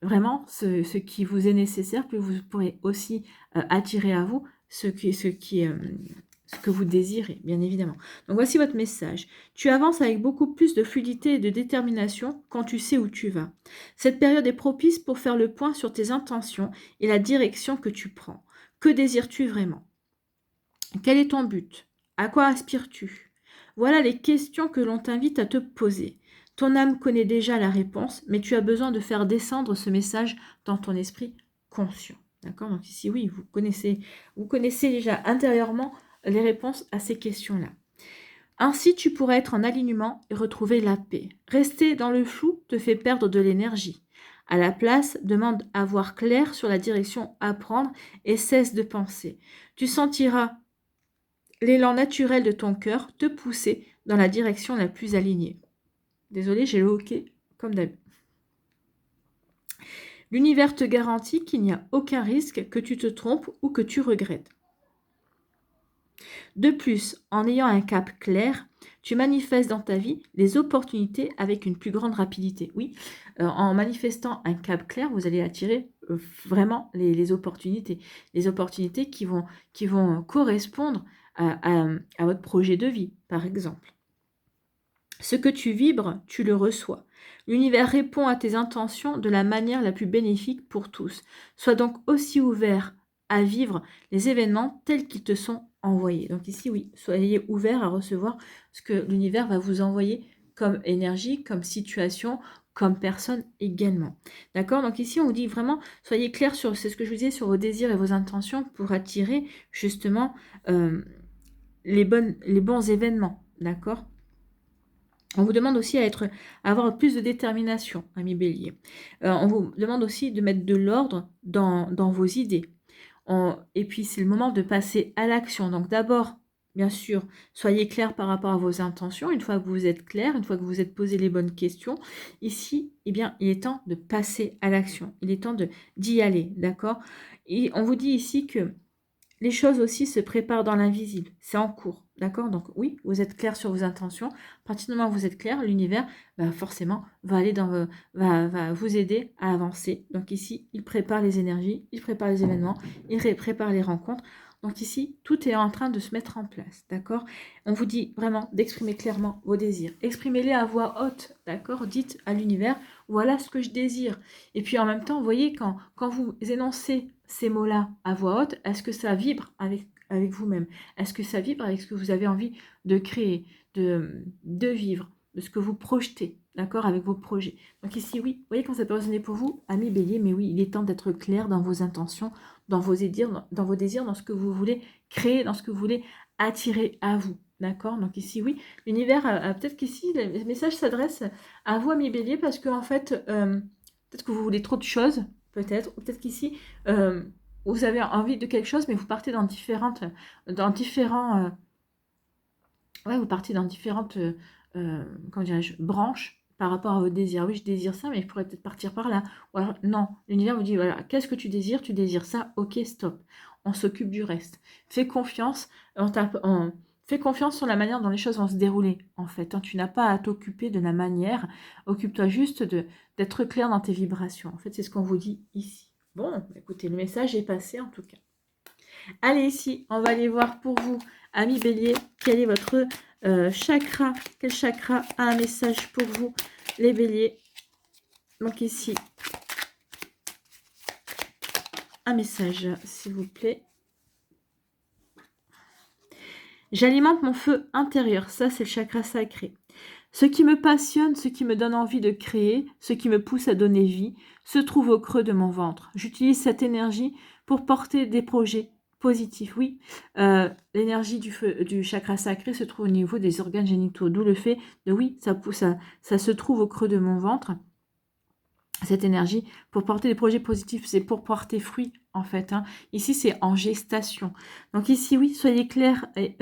vraiment ce qui vous est nécessaire, plus vous pourrez aussi attirer à vous ce que vous désirez, bien évidemment. Donc voici votre message. Tu avances avec beaucoup plus de fluidité et de détermination quand tu sais où tu vas. Cette période est propice pour faire le point sur tes intentions et la direction que tu prends. Que désires-tu vraiment? Quel est ton but? À quoi aspires-tu? Voilà les questions que l'on t'invite à te poser. Ton âme connaît déjà la réponse, mais tu as besoin de faire descendre ce message dans ton esprit conscient. D'accord? Donc ici, oui, vous connaissez déjà intérieurement les réponses à ces questions-là. Ainsi, tu pourrais être en alignement et retrouver la paix. Rester dans le flou te fait perdre de l'énergie. À la place, demande à voir clair sur la direction à prendre et cesse de penser. Tu sentiras l'élan naturel de ton cœur te pousser dans la direction la plus alignée. Désolée, j'ai le hoquet comme d'habitude. L'univers te garantit qu'il n'y a aucun risque que tu te trompes ou que tu regrettes. De plus, en ayant un cap clair, tu manifestes dans ta vie les opportunités avec une plus grande rapidité. Oui, en manifestant un cap clair, vous allez attirer vraiment les opportunités. Les opportunités qui vont correspondre à votre projet de vie, par exemple. Ce que tu vibres, tu le reçois. L'univers répond à tes intentions de la manière la plus bénéfique pour tous. Sois donc aussi ouvert à vivre les événements tels qu'ils te sont envoyés. Donc ici, oui, soyez ouvert à recevoir ce que l'univers va vous envoyer comme énergie, comme situation, comme personne également. D'accord? Donc ici, on vous dit vraiment, soyez clair sur, c'est ce que je vous disais, sur vos désirs et vos intentions pour attirer justement les bons événements. D'accord? On vous demande aussi à avoir plus de détermination, ami Bélier. On vous demande aussi de mettre de l'ordre dans vos idées. Et puis, c'est le moment de passer à l'action. Donc, d'abord, bien sûr, soyez clair par rapport à vos intentions. Une fois que vous êtes clair, une fois que vous vous êtes posé les bonnes questions, ici, eh bien, il est temps de passer à l'action. Il est temps d'y aller, d'accord? Et on vous dit ici que les choses aussi se préparent dans l'invisible. C'est en cours, d'accord? Donc oui, vous êtes clair sur vos intentions. À partir du moment où vous êtes clair, l'univers, forcément, va aller va vous aider à avancer. Donc ici, il prépare les énergies, il prépare les événements, il prépare les rencontres. Donc ici, tout est en train de se mettre en place, d'accord? On vous dit vraiment d'exprimer clairement vos désirs. Exprimez-les à voix haute, d'accord? Dites à l'univers, voilà ce que je désire. Et puis en même temps, vous voyez, quand vous énoncez ces mots-là à voix haute, est-ce que ça vibre avec vous-même? Est-ce que ça vibre avec ce que vous avez envie de créer, de vivre, de ce que vous projetez, d'accord, avec vos projets? Donc ici, oui, vous voyez quand ça peut résonner pour vous, ami Bélier, mais oui, il est temps d'être clair dans vos intentions, dans vos désirs, dans ce que vous voulez créer, dans ce que vous voulez attirer à vous. D'accord? Donc ici, oui, l'univers peut-être qu'ici, le message s'adresse à vous, ami Bélier, parce que en fait, peut-être que vous voulez trop de choses, peut-être, ou peut-être qu'ici, vous avez envie de quelque chose, mais vous partez dans différents, vous partez dans différentes, comment dirais-je, branches par rapport à vos désirs. Oui, je désire ça, mais je pourrais peut-être partir par là. Ou alors, non, l'univers vous dit, voilà, qu'est-ce que tu désires? Tu désires ça, ok, stop. On s'occupe du reste. Fais confiance, fais confiance sur la manière dont les choses vont se dérouler, en fait. Hein. Tu n'as pas à t'occuper de la manière. Occupe-toi juste d'être clair dans tes vibrations. En fait, c'est ce qu'on vous dit ici. Bon, écoutez, le message est passé en tout cas. Allez, ici, on va aller voir pour vous, amis Bélier, quel est votre chakra. Quel chakra a un message pour vous, les Béliers? Donc ici, un message, s'il vous plaît. J'alimente mon feu intérieur. Ça, c'est le chakra sacré. Ce qui me passionne, ce qui me donne envie de créer, ce qui me pousse à donner vie, se trouve au creux de mon ventre. J'utilise cette énergie pour porter des projets positifs. Oui, l'énergie du chakra sacré se trouve au niveau des organes génitaux. D'où le fait de, oui, ça se trouve au creux de mon ventre. Cette énergie pour porter des projets positifs, c'est pour porter fruit en fait. Hein. Ici, c'est en gestation. Donc ici, oui, soyez clairs et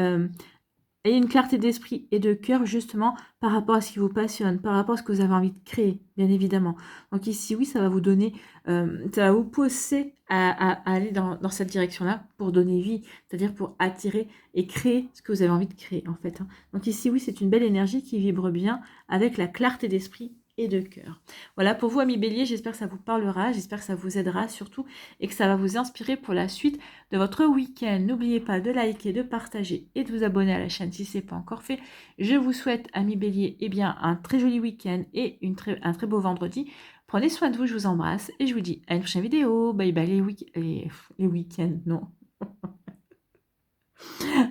ayez une clarté d'esprit et de cœur justement par rapport à ce qui vous passionne, par rapport à ce que vous avez envie de créer, bien évidemment. Donc ici, oui, ça va vous donner, ça va vous pousser à aller dans cette direction-là pour donner vie, c'est-à-dire pour attirer et créer ce que vous avez envie de créer en fait. Hein. Donc ici, oui, c'est une belle énergie qui vibre bien avec la clarté d'esprit et de cœur. Voilà, pour vous, amis Bélier, j'espère que ça vous parlera, j'espère que ça vous aidera surtout et que ça va vous inspirer pour la suite de votre week-end. N'oubliez pas de liker, de partager et de vous abonner à la chaîne si ce n'est pas encore fait. Je vous souhaite, amis Bélier, bien, un très joli week-end et un très beau vendredi. Prenez soin de vous, je vous embrasse et je vous dis à une prochaine vidéo. Bye bye les week-ends, non.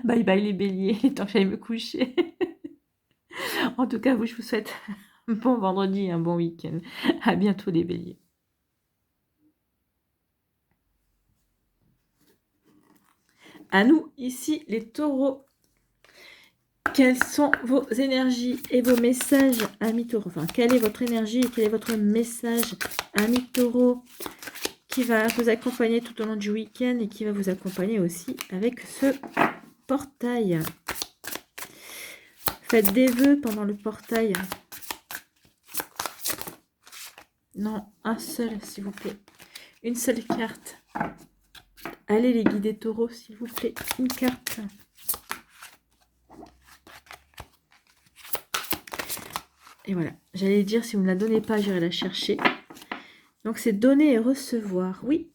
Bye bye les Béliers, tant que j'aille me coucher. En tout cas, je vous souhaite un bon vendredi et un bon week-end. À bientôt les Béliers. À nous, ici, les taureaux. Quelles sont vos énergies et vos messages, amis taureaux? Enfin, quelle est votre énergie et quel est votre message, amis taureaux, qui va vous accompagner tout au long du week-end et qui va vous accompagner aussi avec ce portail. Faites des vœux pendant le portail. Non, un seul, s'il vous plaît. Une seule carte. Allez, les guides taureaux, s'il vous plaît. Une carte. Et voilà. J'allais dire, si vous ne la donnez pas, j'irai la chercher. Donc, c'est donner et recevoir. Oui.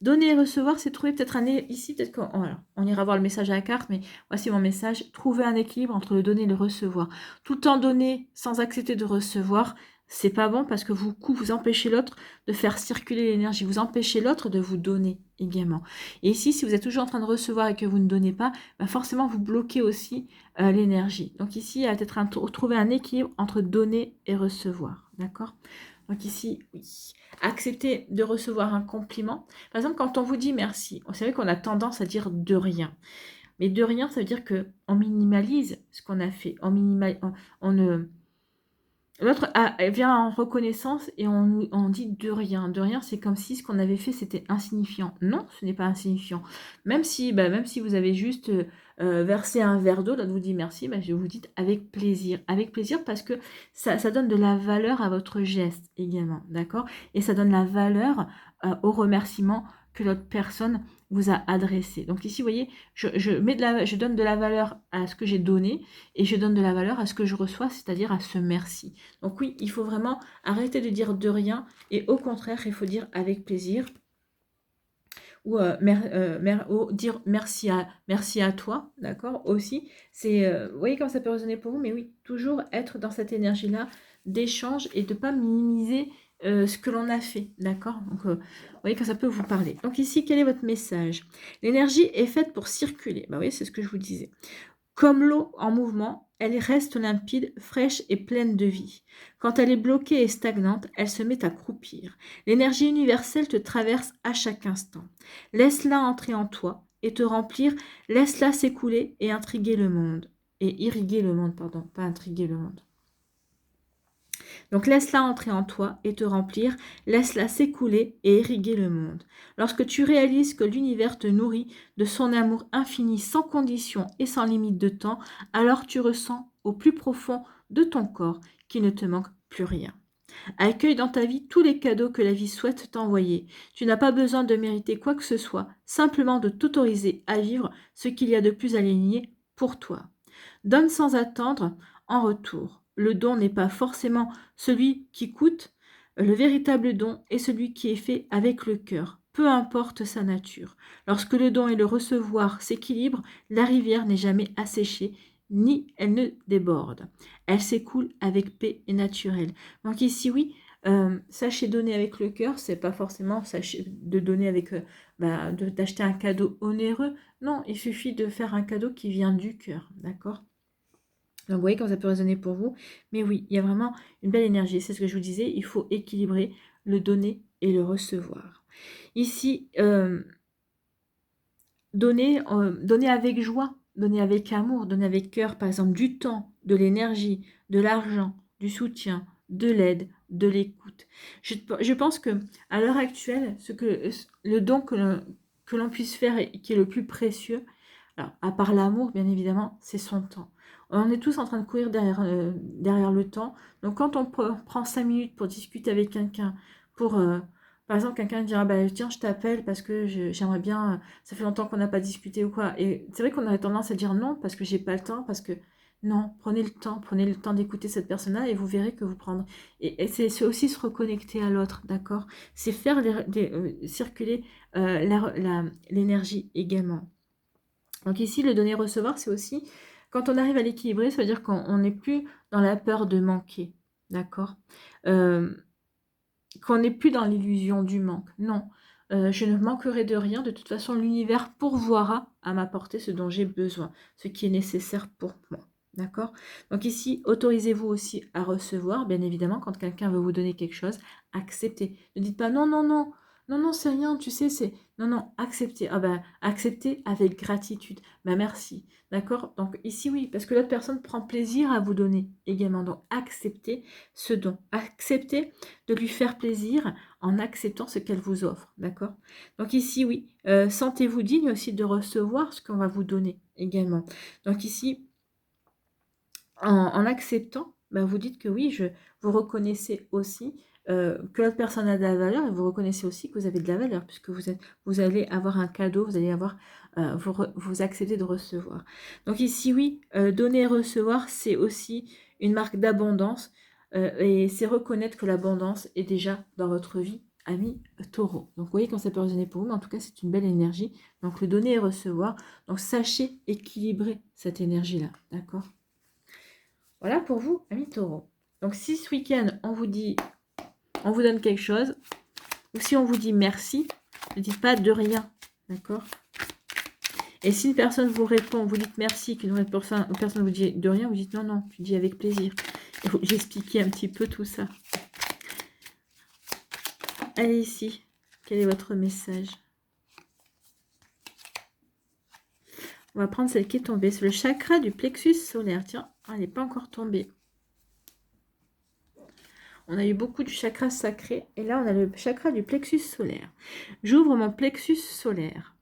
Donner et recevoir, c'est trouver peut-être ici, peut-être qu'on ira voir le message à la carte, mais voici mon message. Trouver un équilibre entre le donner et le recevoir. Tout le temps donner sans accepter de recevoir, c'est pas bon parce que vous empêchez l'autre de faire circuler l'énergie, vous empêchez l'autre de vous donner également. Et ici, si vous êtes toujours en train de recevoir et que vous ne donnez pas, bah forcément, vous bloquez aussi l'énergie. Donc ici, il va peut-être trouver un équilibre entre donner et recevoir, d'accord? Donc ici, oui. Accepter de recevoir un compliment. Par exemple, quand on vous dit merci, c'est vrai qu'on a tendance à dire de rien. Mais de rien, ça veut dire qu'on minimalise ce qu'on a fait. On L'autre vient en reconnaissance et on dit de rien. De rien, c'est comme si ce qu'on avait fait, c'était insignifiant. Non, ce n'est pas insignifiant. Même si vous avez juste versé un verre d'eau, là, vous dit merci, je vous dis avec plaisir. Avec plaisir parce que ça donne de la valeur à votre geste également, d'accord? Et ça donne la valeur au remerciement que l'autre personne vous a adressé. Donc ici, vous voyez, je donne de la valeur à ce que j'ai donné et je donne de la valeur à ce que je reçois, c'est-à-dire à ce merci. Donc oui, il faut vraiment arrêter de dire de rien et au contraire, il faut dire avec plaisir ou dire merci à toi, d'accord, aussi. Vous voyez comment ça peut résonner pour vous, mais oui, toujours être dans cette énergie-là d'échange et de ne pas minimiser ce que l'on a fait, d'accord. Donc, vous voyez que ça peut vous parler. Donc ici, quel est votre message? L'énergie est faite pour circuler. Bah oui, c'est ce que je vous disais. Comme l'eau en mouvement, elle reste limpide, fraîche et pleine de vie. Quand elle est bloquée et stagnante, elle se met à croupir. L'énergie universelle te traverse à chaque instant. Laisse-la entrer en toi et te remplir. Laisse-la s'écouler et intriguer le monde. Et irriguer le monde, pardon, pas intriguer le monde. Donc laisse-la entrer en toi et te remplir, laisse-la s'écouler et irriguer le monde. Lorsque tu réalises que l'univers te nourrit de son amour infini sans condition et sans limite de temps, alors tu ressens au plus profond de ton corps qu'il ne te manque plus rien. Accueille dans ta vie tous les cadeaux que la vie souhaite t'envoyer. Tu n'as pas besoin de mériter quoi que ce soit, simplement de t'autoriser à vivre ce qu'il y a de plus aligné pour toi. Donne sans attendre en retour. Le don n'est pas forcément celui qui coûte. Le véritable don est celui qui est fait avec le cœur, peu importe sa nature. Lorsque le don et le recevoir s'équilibrent, la rivière n'est jamais asséchée, ni elle ne déborde. Elle s'écoule avec paix et naturel. Donc ici, oui, sachez donner avec le cœur, c'est pas forcément sachez de donner avec d'acheter un cadeau onéreux. Non, il suffit de faire un cadeau qui vient du cœur, d'accord? Donc vous voyez comment ça peut résonner pour vous. Mais oui, il y a vraiment une belle énergie. C'est ce que je vous disais, il faut équilibrer le donner et le recevoir. Ici, donner avec joie, donner avec amour, donner avec cœur, par exemple du temps, de l'énergie, de l'argent, du soutien, de l'aide, de l'écoute. Je pense que à l'heure actuelle, le don que l'on puisse faire et qui est le plus précieux, alors, à part l'amour, bien évidemment, c'est son temps. On est tous en train de courir derrière le temps. Donc, quand on prend 5 minutes pour discuter avec quelqu'un, par exemple, quelqu'un dira, tiens, je t'appelle parce que j'aimerais bien, ça fait longtemps qu'on n'a pas discuté ou quoi. Et c'est vrai qu'on aurait tendance à dire non parce que j'ai pas le temps, parce que non, prenez le temps d'écouter cette personne-là et vous verrez que vous prendrez. Et c'est aussi se reconnecter à l'autre, d'accord? C'est faire circuler l'énergie également. Donc ici, le donner-recevoir, c'est aussi, quand on arrive à l'équilibrer, ça veut dire qu'on n'est plus dans la peur de manquer, d'accord? Qu'on n'est plus dans l'illusion du manque. Non, je ne manquerai de rien. De toute façon, l'univers pourvoira à m'apporter ce dont j'ai besoin, ce qui est nécessaire pour moi. D'accord? Donc ici, autorisez-vous aussi à recevoir. Bien évidemment, quand quelqu'un veut vous donner quelque chose, acceptez. Ne dites pas non, non, non. Non, non, c'est rien, tu sais, c'est... Non, non, acceptez. Acceptez avec gratitude. Merci. D'accord? Donc ici, oui, parce que l'autre personne prend plaisir à vous donner également. Donc, acceptez ce don. Acceptez de lui faire plaisir en acceptant ce qu'elle vous offre. D'accord? Donc ici, oui, sentez-vous digne aussi de recevoir ce qu'on va vous donner également. Donc ici, en acceptant, vous dites que oui, vous reconnaissez aussi que l'autre personne a de la valeur et vous reconnaissez aussi que vous avez de la valeur puisque vous allez avoir un cadeau, vous allez avoir, vous acceptez de recevoir. Donc ici, oui, donner et recevoir, c'est aussi une marque d'abondance et c'est reconnaître que l'abondance est déjà dans votre vie, ami taureau. Donc vous voyez quand ça peut résonner pour vous, mais en tout cas, c'est une belle énergie. Donc le donner et recevoir, donc sachez équilibrer cette énergie-là, d'accord? Voilà pour vous, amis taureaux. Donc, si ce week-end, on vous dit, on vous donne quelque chose, ou si on vous dit merci, ne dites pas de rien, d'accord? Et si une personne vous répond, vous dites merci, qu'une autre personne vous dit de rien, vous dites non, non, tu dis avec plaisir. J'ai expliqué un petit peu tout ça. Allez ici, quel est votre message? On va prendre celle qui est tombée. C'est le chakra du plexus solaire. Tiens, elle n'est pas encore tombée. On a eu beaucoup du chakra sacré. Et là, on a le chakra du plexus solaire. J'ouvre mon plexus solaire.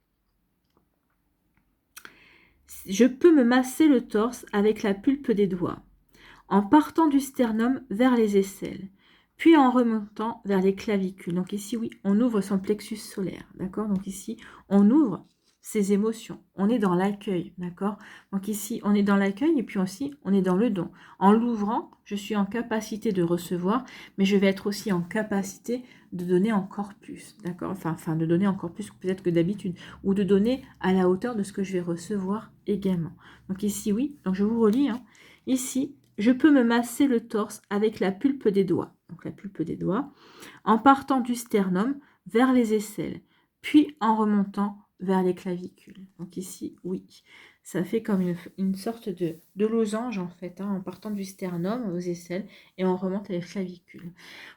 Je peux me masser le torse avec la pulpe des doigts, en partant du sternum vers les aisselles, puis en remontant vers les clavicules. Donc ici, oui, on ouvre son plexus solaire, d'accord? Donc ici, on ouvre ses émotions. On est dans l'accueil, d'accord? Donc ici, on est dans l'accueil et puis aussi, on est dans le don. En l'ouvrant, je suis en capacité de recevoir, mais je vais être aussi en capacité de donner encore plus, d'accord? Enfin, de donner encore plus peut-être que d'habitude, ou de donner à la hauteur de ce que je vais recevoir également. Donc ici, oui, donc je vous relis, hein. Ici, je peux me masser le torse avec la pulpe des doigts, donc la pulpe des doigts, en partant du sternum vers les aisselles, puis en remontant vers les clavicules. Donc ici, oui, ça fait comme une sorte de losange en fait, hein, en partant du sternum aux aisselles et on remonte à les clavicules.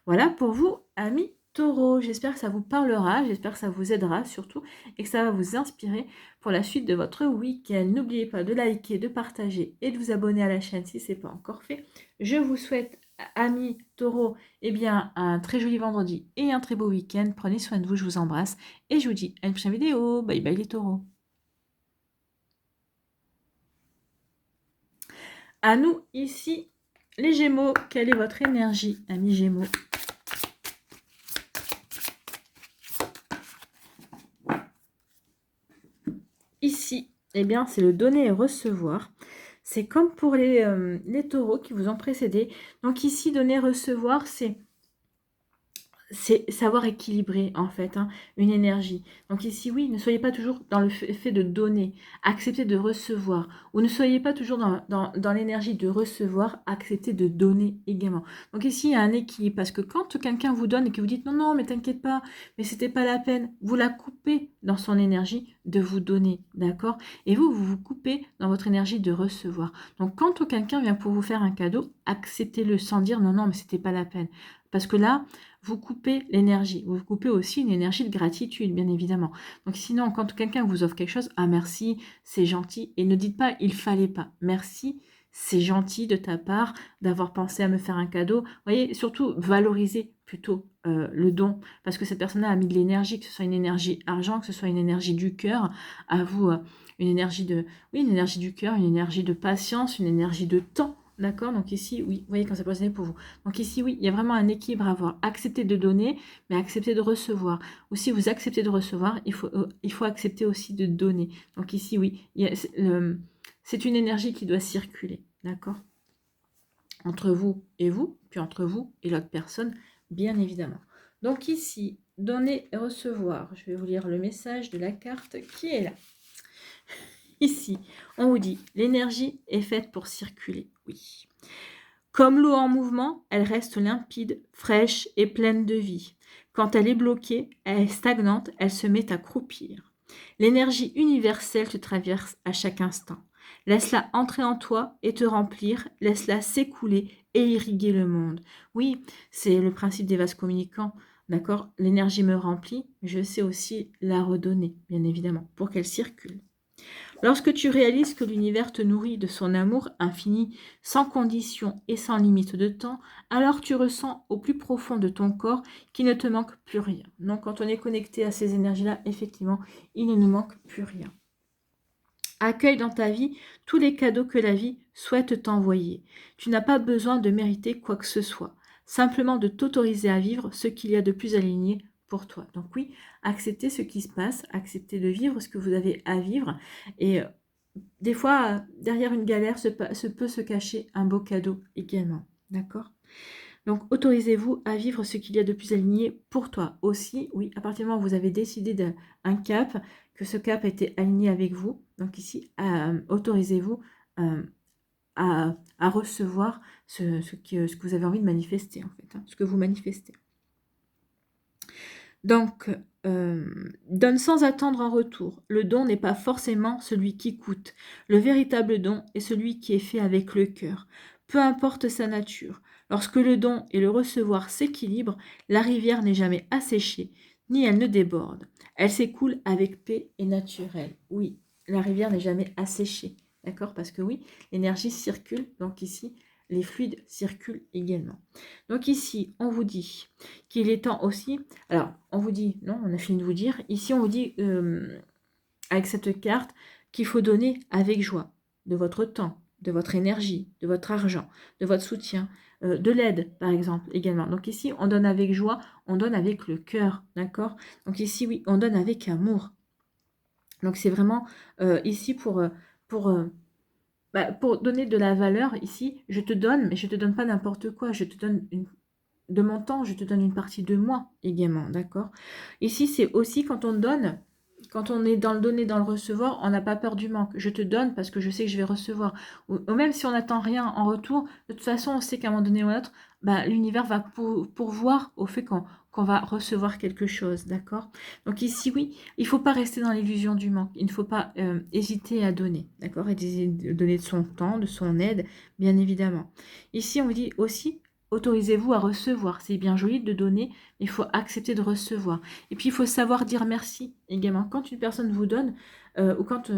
Voilà pour vous, amis Taureau. J'espère que ça vous parlera, j'espère que ça vous aidera surtout et que ça va vous inspirer pour la suite de votre week-end. N'oubliez pas de liker, de partager et de vous abonner à la chaîne si ce n'est pas encore fait. Je vous souhaite, amis Taureau, eh bien, un très joli vendredi et un très beau week-end. Prenez soin de vous, je vous embrasse et je vous dis à une prochaine vidéo. Bye bye les taureaux. À nous ici, les Gémeaux, quelle est votre énergie, amis Gémeaux? Ici, eh bien, c'est le donner et recevoir. C'est comme pour les taureaux qui vous ont précédé. Donc ici, donner et recevoir, c'est savoir équilibrer en fait, hein, une énergie. Donc ici, oui, ne soyez pas toujours dans le fait de donner, acceptez de recevoir, ou ne soyez pas toujours dans l'énergie de recevoir, acceptez de donner également. Donc ici, il y a un équilibre, parce que quand quelqu'un vous donne et que vous dites non, non, mais t'inquiète pas, mais c'était pas la peine, vous la coupez dans son énergie de vous donner, d'accord? Et vous vous coupez dans votre énergie de recevoir. Donc quand quelqu'un vient pour vous faire un cadeau, acceptez-le sans dire non, non, mais c'était pas la peine. Parce que là, vous coupez l'énergie. Vous coupez aussi une énergie de gratitude, bien évidemment. Donc sinon, quand quelqu'un vous offre quelque chose, ah merci, c'est gentil. Et ne dites pas, il fallait pas. Merci, c'est gentil de ta part d'avoir pensé à me faire un cadeau. Vous voyez, surtout, valorisez plutôt le don. Parce que cette personne a mis de l'énergie, que ce soit une énergie argent, que ce soit une énergie du cœur, à vous, une énergie une énergie du cœur, une énergie de patience, une énergie de temps. D'accord? Donc ici, oui, vous voyez quand c'est positionné pour vous. Donc ici, oui, il y a vraiment un équilibre à avoir. Accepter de donner, mais accepter de recevoir. Ou si vous acceptez de recevoir, il faut accepter aussi de donner. Donc ici, oui, c'est une énergie qui doit circuler. D'accord? Entre vous, puis entre vous et l'autre personne, bien évidemment. Donc ici, donner et recevoir. Je vais vous lire le message de la carte qui est là. Ici, on vous dit, l'énergie est faite pour circuler. Oui. Comme l'eau en mouvement, elle reste limpide, fraîche et pleine de vie. Quand elle est bloquée, elle est stagnante, elle se met à croupir. L'énergie universelle te traverse à chaque instant. Laisse-la entrer en toi et te remplir, laisse-la s'écouler et irriguer le monde. Oui, c'est le principe des vases communicants, d'accord? L'énergie me remplit, je sais aussi la redonner, bien évidemment, pour qu'elle circule. Lorsque tu réalises que l'univers te nourrit de son amour infini, sans condition et sans limite de temps, alors tu ressens au plus profond de ton corps qu'il ne te manque plus rien. Donc quand on est connecté à ces énergies-là, effectivement, il ne nous manque plus rien. Accueille dans ta vie tous les cadeaux que la vie souhaite t'envoyer. Tu n'as pas besoin de mériter quoi que ce soit, simplement de t'autoriser à vivre ce qu'il y a de plus aligné pour toi. Donc oui, acceptez ce qui se passe, acceptez de vivre ce que vous avez à vivre. Et des fois, derrière une galère peut se cacher un beau cadeau également. D'accord? Donc, autorisez-vous à vivre ce qu'il y a de plus aligné pour toi. Aussi, oui, à partir du moment où vous avez décidé d'un cap, que ce cap a été aligné avec vous, donc ici, autorisez-vous à recevoir ce que vous avez envie de manifester, en fait, hein, ce que vous manifestez. Donc, donne sans attendre un retour. Le don n'est pas forcément celui qui coûte. Le véritable don est celui qui est fait avec le cœur, peu importe sa nature. Lorsque le don et le recevoir s'équilibrent, la rivière n'est jamais asséchée, ni elle ne déborde. Elle s'écoule avec paix et naturel. Oui, la rivière n'est jamais asséchée, d'accord? Parce que oui, l'énergie circule, donc ici, les fluides circulent également. Donc ici, on vous dit qu'il est temps aussi. Alors, on vous dit, non, on a fini de vous dire. Ici, on vous dit, avec cette carte, qu'il faut donner avec joie de votre temps, de votre énergie, de votre argent, de votre soutien, de l'aide, par exemple, également. Donc ici, on donne avec joie, on donne avec le cœur, d'accord? Donc ici, oui, on donne avec amour. Donc c'est vraiment ici pour, pour donner de la valeur. Ici, je te donne, mais je ne te donne pas n'importe quoi. Je te donne de mon temps, je te donne une partie de moi également, d'accord? Ici, c'est aussi quand on donne, quand on est dans le donner, dans le recevoir, on n'a pas peur du manque. Je te donne parce que je sais que je vais recevoir. Ou même si on n'attend rien en retour, de toute façon, on sait qu'à un moment donné ou à un autre, bah, l'univers va pourvoir au fait qu'on va recevoir quelque chose, d'accord? Donc ici, oui, il ne faut pas rester dans l'illusion du manque. Il ne faut pas hésiter à donner, d'accord? Et donner de son temps, de son aide, bien évidemment. Ici, on vous dit aussi, autorisez-vous à recevoir. C'est bien joli de donner, mais il faut accepter de recevoir. Et puis, il faut savoir dire merci également. Quand une personne vous donne, ou quand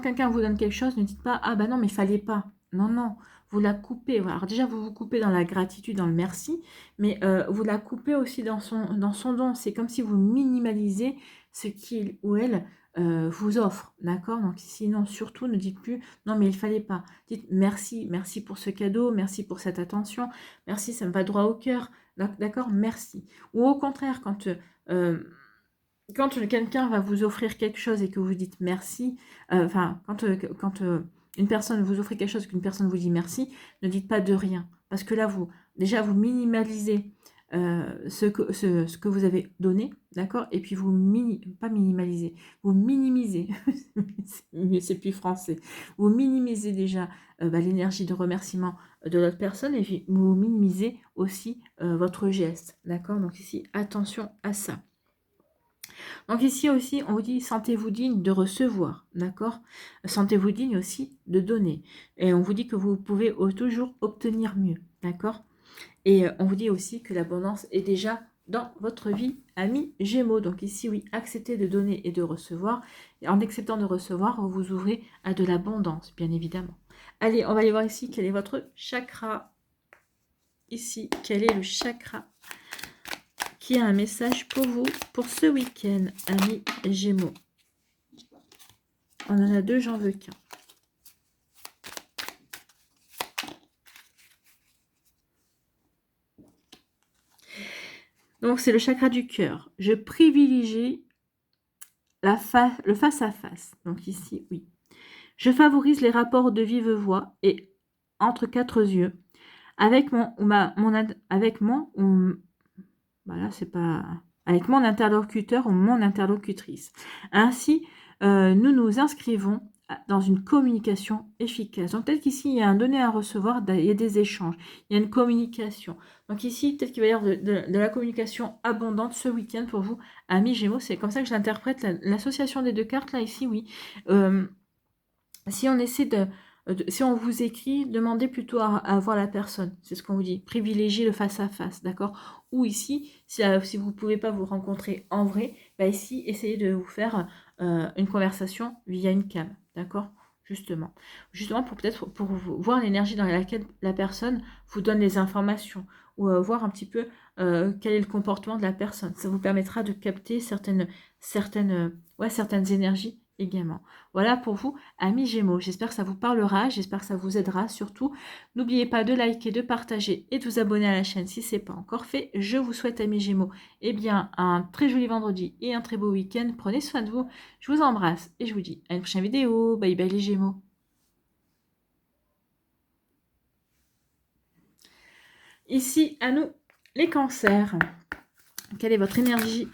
quelqu'un vous donne quelque chose, ne dites pas « Ah ben non, mais il fallait pas ». Non, non, vous la coupez. Voilà. Alors déjà, vous vous coupez dans la gratitude, dans le merci, mais vous la coupez aussi dans son don. C'est comme si vous minimalisez ce qu'il ou elle vous offre, d'accord? Donc sinon, surtout, ne dites plus « Non, mais il fallait pas ». Dites « Merci, merci pour ce cadeau, merci pour cette attention, merci, ça me va droit au cœur, d'accord? Merci ». Ou au contraire, quand quelqu'un va vous offrir quelque chose et que vous dites merci, quand une personne vous offre quelque chose et qu'une personne vous dit merci, ne dites pas de rien. Parce que là, vous minimalisez ce que vous avez donné, d'accord? Et puis pas minimalisez, vous minimisez, c'est plus français, vous minimisez déjà l'énergie de remerciement de l'autre personne et puis vous minimisez aussi votre geste, d'accord? Donc ici, attention à ça. Donc ici aussi, on vous dit sentez-vous digne de recevoir, d'accord? Sentez-vous digne aussi de donner. Et on vous dit que vous pouvez toujours obtenir mieux, d'accord? Et on vous dit aussi que l'abondance est déjà dans votre vie, amis Gémeaux. Donc ici, oui, acceptez de donner et de recevoir. Et en acceptant de recevoir, vous vous ouvrez à de l'abondance, bien évidemment. Allez, on va aller voir ici quel est votre chakra. Ici, quel est le chakra qui a un message pour vous pour ce week-end, amis Gémeaux. On en a deux, j'en veux qu'un. Donc, c'est le chakra du cœur. Je privilégie le face à face. Donc ici, oui. Je favorise les rapports de vive voix et entre quatre yeux avec avec mon interlocuteur ou mon interlocutrice. Ainsi, nous nous inscrivons dans une communication efficace. Donc peut-être qu'ici, il y a un donner à recevoir, il y a des échanges, il y a une communication. Donc ici, peut-être qu'il va y avoir de la communication abondante ce week-end pour vous, amis Gémeaux. C'est comme ça que je l'interprète, l'association des deux cartes, là, ici, oui. Si on essaie si on vous écrit, demandez plutôt à voir la personne. C'est ce qu'on vous dit. Privilégiez le face-à-face, d'accord? Ou ici, si vous ne pouvez pas vous rencontrer en vrai, bah ici, essayez de vous faire une conversation via une cam, d'accord? Justement pour peut-être pour voir l'énergie dans laquelle la personne vous donne les informations ou voir un petit peu quel est le comportement de la personne. Ça vous permettra de capter certaines énergies également. Voilà pour vous, amis Gémeaux. J'espère que ça vous parlera, j'espère que ça vous aidera surtout. N'oubliez pas de liker, de partager et de vous abonner à la chaîne si ce n'est pas encore fait. Je vous souhaite, amis Gémeaux, un très joli vendredi et un très beau week-end. Prenez soin de vous. Je vous embrasse et je vous dis à une prochaine vidéo. Bye bye les Gémeaux. Ici, à nous, les cancers. Quelle est votre énergie?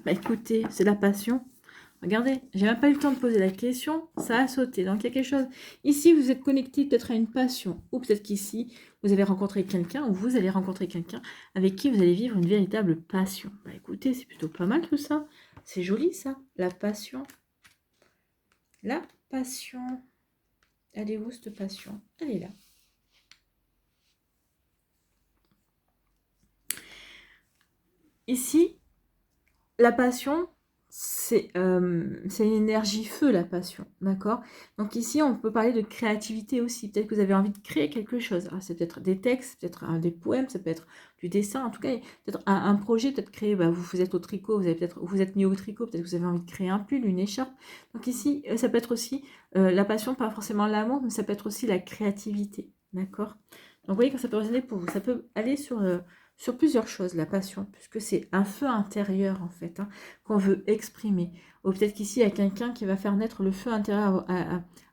Écoutez, c'est la passion. Regardez, j'ai même pas eu le temps de poser la question, ça a sauté. Donc, il y a quelque chose. Ici, vous êtes connecté peut-être à une passion. Ou peut-être qu'ici, vous avez rencontré quelqu'un, ou vous allez rencontrer quelqu'un avec qui vous allez vivre une véritable passion. Bah écoutez, c'est plutôt pas mal tout ça. C'est joli ça, la passion. La passion. Elle est où cette passion? Elle est là. Ici, la passion, c'est une énergie feu, la passion, d'accord? Donc ici, on peut parler de créativité aussi. Peut-être que vous avez envie de créer quelque chose. Alors, c'est peut-être des textes, peut-être des poèmes, ça peut être du dessin. En tout cas, peut-être un projet, peut-être créer, bah, vous êtes au tricot, vous êtes mis au tricot, peut-être que vous avez envie de créer un pull, une écharpe. Donc ici, ça peut être aussi la passion, pas forcément l'amour, mais ça peut être aussi la créativité, d'accord? Donc vous voyez, quand ça peut résonner pour vous, ça peut aller sur plusieurs choses, la passion, puisque c'est un feu intérieur en fait, hein, qu'on veut exprimer. Ou peut-être qu'ici, il y a quelqu'un qui va faire naître le feu intérieur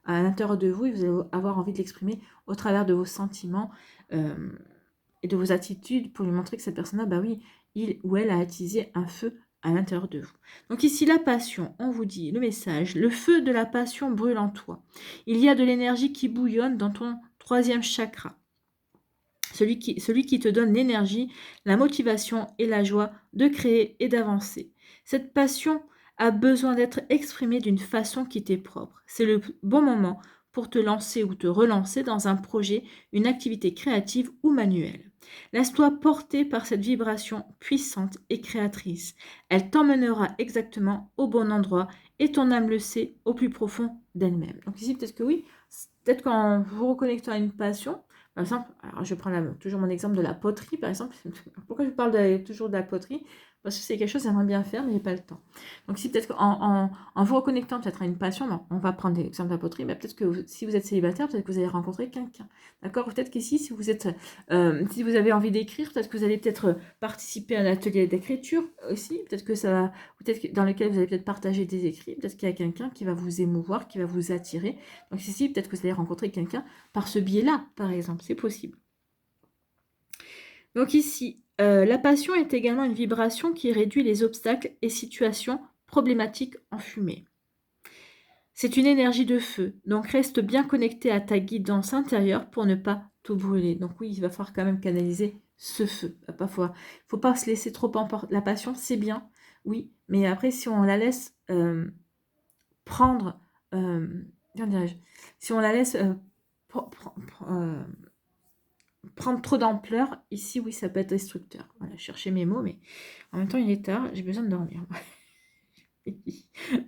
à l'intérieur de vous et vous allez avoir envie de l'exprimer au travers de vos sentiments et de vos attitudes pour lui montrer que cette personne-là, bah oui, il ou elle a attisé un feu à l'intérieur de vous. Donc ici, la passion, on vous dit le message, le feu de la passion brûle en toi. Il y a de l'énergie qui bouillonne dans ton troisième chakra. Celui qui te donne l'énergie, la motivation et la joie de créer et d'avancer. Cette passion a besoin d'être exprimée d'une façon qui t'est propre. C'est le bon moment pour te lancer ou te relancer dans un projet, une activité créative ou manuelle. Laisse-toi porter par cette vibration puissante et créatrice. Elle t'emmènera exactement au bon endroit et ton âme le sait au plus profond d'elle-même. Donc ici, peut-être que oui, peut-être qu'en vous reconnectant à une passion, par exemple, alors je prends toujours mon exemple de la poterie, par exemple. Pourquoi je parle toujours de la poterie? Parce que c'est quelque chose que j'aimerais bien faire, mais je n'ai pas le temps. Donc, si peut-être en vous reconnectant peut-être à une passion, bon, on va prendre l'exemple de la poterie, mais peut-être que si vous êtes célibataire, peut-être que vous allez rencontrer quelqu'un. D'accord? Peut-être qu'ici, si vous avez envie d'écrire, peut-être que vous allez peut-être participer à un atelier d'écriture aussi. Peut-être que dans lequel vous allez peut-être partager des écrits. Peut-être qu'il y a quelqu'un qui va vous émouvoir, qui va vous attirer. Donc, ici, peut-être que vous allez rencontrer quelqu'un par ce biais-là, par exemple. C'est possible. Donc ici, la passion est également une vibration qui réduit les obstacles et situations problématiques en fumée. C'est une énergie de feu, donc reste bien connecté à ta guidance intérieure pour ne pas tout brûler. Donc oui, il va falloir quand même canaliser ce feu. Il ne faut pas se laisser trop emporter. La passion, c'est bien, oui, mais après, si on la laisse prendre, comment dirais-je, si on la laisse prendre trop d'ampleur, ici, oui, ça peut être destructeur. Voilà, je cherchais mes mots, mais en même temps, il est tard, j'ai besoin de dormir.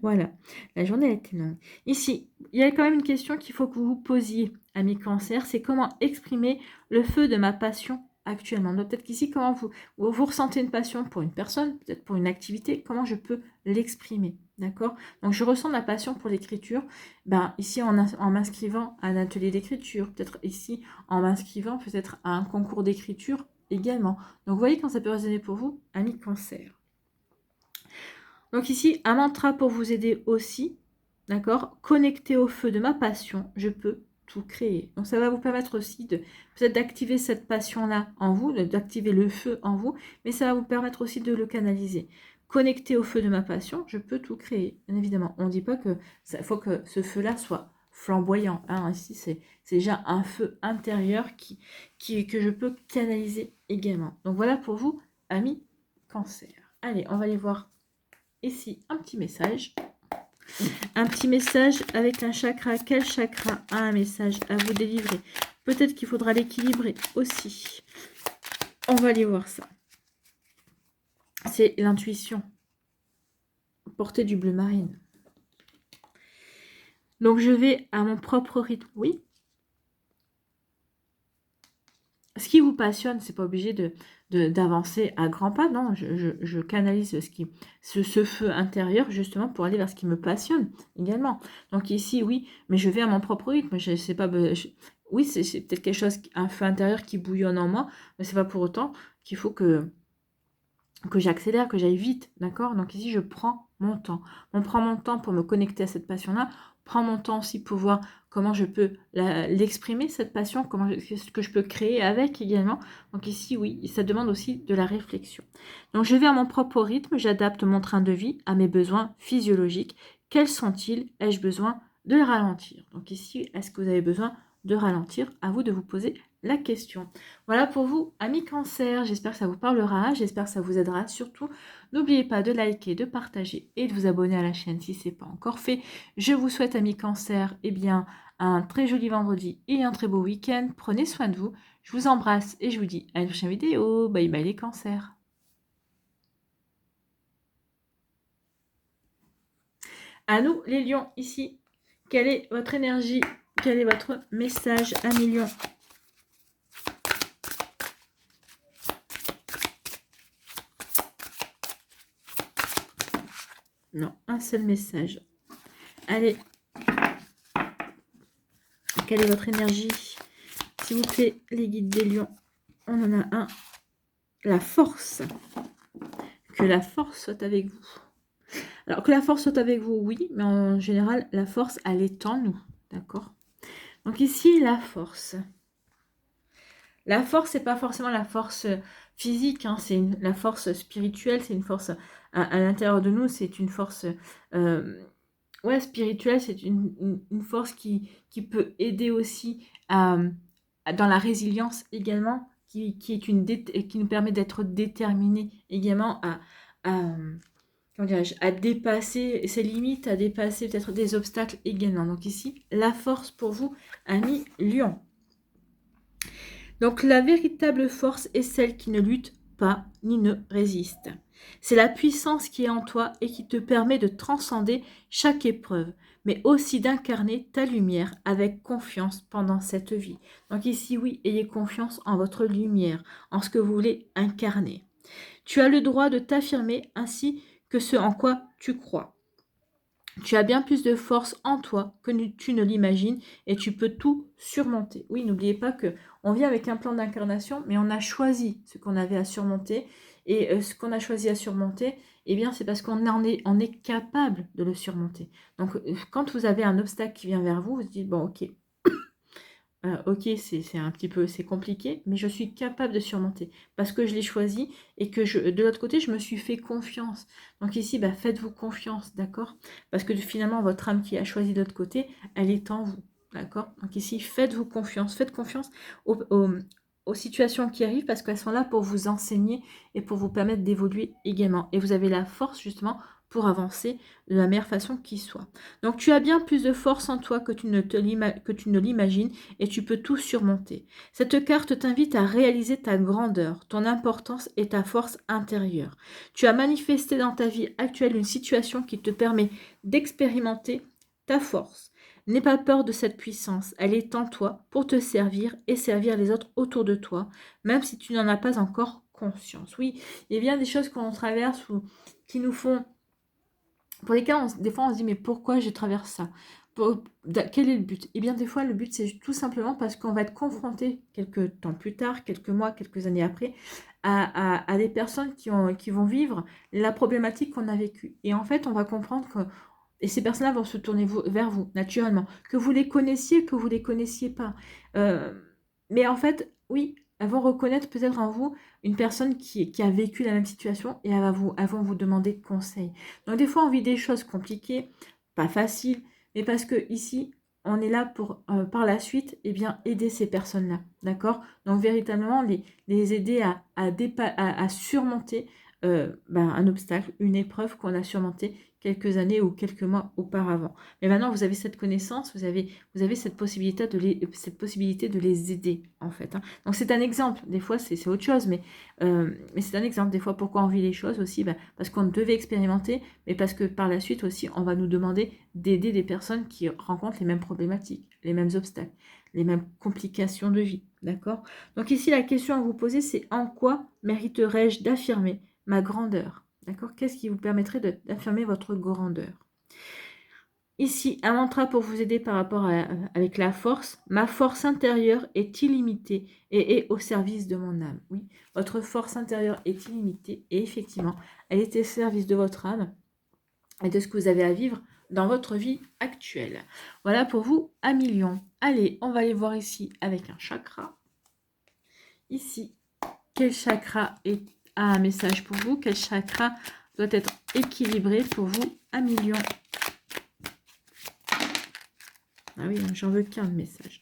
Voilà, la journée a été longue. Ici, il y a quand même une question qu'il faut que vous vous posiez, amis cancer, c'est comment exprimer le feu de ma passion actuellement. Donc peut-être qu'ici, comment vous ressentez une passion pour une personne, peut-être pour une activité, comment je peux l'exprimer, d'accord? Donc je ressens de la passion pour l'écriture, ben, ici en m'inscrivant à un atelier d'écriture, peut-être ici en m'inscrivant peut-être à un concours d'écriture également. Donc vous voyez quand ça peut résonner pour vous, amis cancer. Donc ici, un mantra pour vous aider aussi, d'accord? Connecté au feu de ma passion, je peux tout créer. Donc ça va vous permettre aussi peut-être d'activer cette passion-là en vous, d'activer le feu en vous, mais ça va vous permettre aussi de le canaliser. Connecté au feu de ma passion, je peux tout créer. Bien évidemment, on ne dit pas que faut que ce feu-là soit flamboyant. Hein. Ici, c'est déjà un feu intérieur que je peux canaliser également. Donc voilà pour vous, amis cancer. Allez, on va aller voir ici un petit message. Un petit message avec un chakra. Quel chakra a un message à vous délivrer? Peut-être qu'il faudra l'équilibrer aussi. On va aller voir ça. C'est l'intuition. Portée du bleu marine. Donc je vais à mon propre rythme. Oui. Ce qui vous passionne, c'est pas obligé d'avancer à grands pas. Non, je canalise ce feu intérieur justement pour aller vers ce qui me passionne également. Donc ici, oui, mais je vais à mon propre rythme. Je sais pas, oui, c'est peut-être quelque chose, un feu intérieur qui bouillonne en moi, mais c'est pas pour autant qu'il faut que j'accélère, que j'aille vite, d'accord? Donc ici, je prends mon temps. On prend mon temps pour me connecter à cette passion-là, prends mon temps aussi pour voir comment je peux l'exprimer, cette passion, ce que je peux créer avec également. Donc ici, oui, ça demande aussi de la réflexion. Donc je vais à mon propre rythme, j'adapte mon train de vie à mes besoins physiologiques. Quels sont-ils? Ai-je besoin de ralentir? Donc ici, est-ce que vous avez besoin de ralentir? À vous de vous poser la question. Voilà pour vous, amis Cancer. J'espère que ça vous parlera, j'espère que ça vous aidera. Surtout, n'oubliez pas de liker, de partager et de vous abonner à la chaîne si ce n'est pas encore fait. Je vous souhaite, amis Cancer, eh bien, un très joli vendredi et un très beau week-end. Prenez soin de vous. Je vous embrasse et je vous dis à une prochaine vidéo. Bye bye les cancers. À nous les lions ici. Quelle est votre énergie? Quel est votre message, amis lions? Non, un seul message. Allez. Quelle est votre énergie? S'il vous plaît, les guides des lions. On en a un. La force. Que la force soit avec vous. Alors, que la force soit avec vous, oui. Mais en général, la force, elle est en nous. D'accord? Donc ici, la force. La force, c'est pas forcément la force physique. Hein, c'est la force spirituelle. C'est une force à l'intérieur de nous. C'est une force... ouais, spirituelle, c'est une force qui peut aider aussi dans la résilience également, qui nous permet d'être déterminés également comment dirais-je, à dépasser ses limites, à dépasser peut-être des obstacles également. Donc ici, la force pour vous, amis Lion. Donc la véritable force est celle qui ne lutte pas ni ne résiste. C'est la puissance qui est en toi et qui te permet de transcender chaque épreuve, mais aussi d'incarner ta lumière avec confiance pendant cette vie. Donc ici, oui, ayez confiance en votre lumière, en ce que vous voulez incarner. Tu as le droit de t'affirmer ainsi que ce en quoi tu crois. Tu as bien plus de force en toi que tu ne l'imagines et tu peux tout surmonter. Oui, n'oubliez pas que on vient avec un plan d'incarnation, mais on a choisi ce qu'on avait à surmonter. Et ce qu'on a choisi à surmonter, eh bien, c'est parce on est capable de le surmonter. Donc, quand vous avez un obstacle qui vient vers vous, vous dites, bon, ok, ok, c'est un petit peu, c'est compliqué, mais je suis capable de surmonter parce que je l'ai choisi et que de l'autre côté, je me suis fait confiance. Donc ici, bah, faites-vous confiance, d'accord? Parce que finalement, votre âme qui a choisi de l'autre côté, elle est en vous, d'accord? Donc ici, faites-vous confiance, faites confiance aux situations qui arrivent parce qu'elles sont là pour vous enseigner et pour vous permettre d'évoluer également. Et vous avez la force justement pour avancer de la meilleure façon qui soit. Donc tu as bien plus de force en toi que tu ne l'imagines et tu peux tout surmonter. Cette carte t'invite à réaliser ta grandeur, ton importance et ta force intérieure. Tu as manifesté dans ta vie actuelle une situation qui te permet d'expérimenter ta force. N'aie pas peur de cette puissance, elle est en toi pour te servir et servir les autres autour de toi, même si tu n'en as pas encore conscience. Oui, il y a bien des choses qu'on traverse ou qui nous font... Pour lesquels, des fois, on se dit, mais pourquoi je traverse ça? Quel est le but? Eh bien, des fois, le but, c'est tout simplement parce qu'on va être confronté quelques temps plus tard, quelques mois, quelques années après, à des personnes qui vont vivre la problématique qu'on a vécue. Et en fait, on va comprendre que... Et ces personnes-là vont se tourner vers vous, naturellement. Que vous les connaissiez, que vous ne les connaissiez pas. Mais en fait, oui, elles vont reconnaître peut-être en vous une personne qui a vécu la même situation et elles vont vous demander conseil. Donc des fois, on vit des choses compliquées, pas faciles, mais parce que ici, on est là pour, par la suite, eh bien, aider ces personnes-là, d'accord? Donc véritablement, les aider à surmonter un obstacle, une épreuve qu'on a surmontée quelques années ou quelques mois auparavant. Mais maintenant, vous avez cette connaissance, vous avez cette possibilité de les aider, en fait. Hein. Donc, c'est un exemple. Des fois, c'est autre chose, mais c'est un exemple. Des fois, pourquoi on vit les choses aussi? Parce qu'on devait expérimenter, mais parce que par la suite aussi, on va nous demander d'aider des personnes qui rencontrent les mêmes problématiques, les mêmes obstacles, les mêmes complications de vie. D'accord? Donc ici, la question à vous poser, c'est en quoi mériterais-je d'affirmer ma grandeur? D'accord? Qu'est-ce qui vous permettrait d'affirmer votre grandeur? Ici, un mantra pour vous aider par rapport avec la force. Ma force intérieure est illimitée et est au service de mon âme. Oui, votre force intérieure est illimitée et effectivement, elle est au service de votre âme et de ce que vous avez à vivre dans votre vie actuelle. Voilà pour vous, à million. Allez, on va aller voir ici avec un chakra. Ici, quel chakra a un message pour vous? Quel chakra doit être équilibré pour vous, à million? Ah oui, j'en veux qu'un message.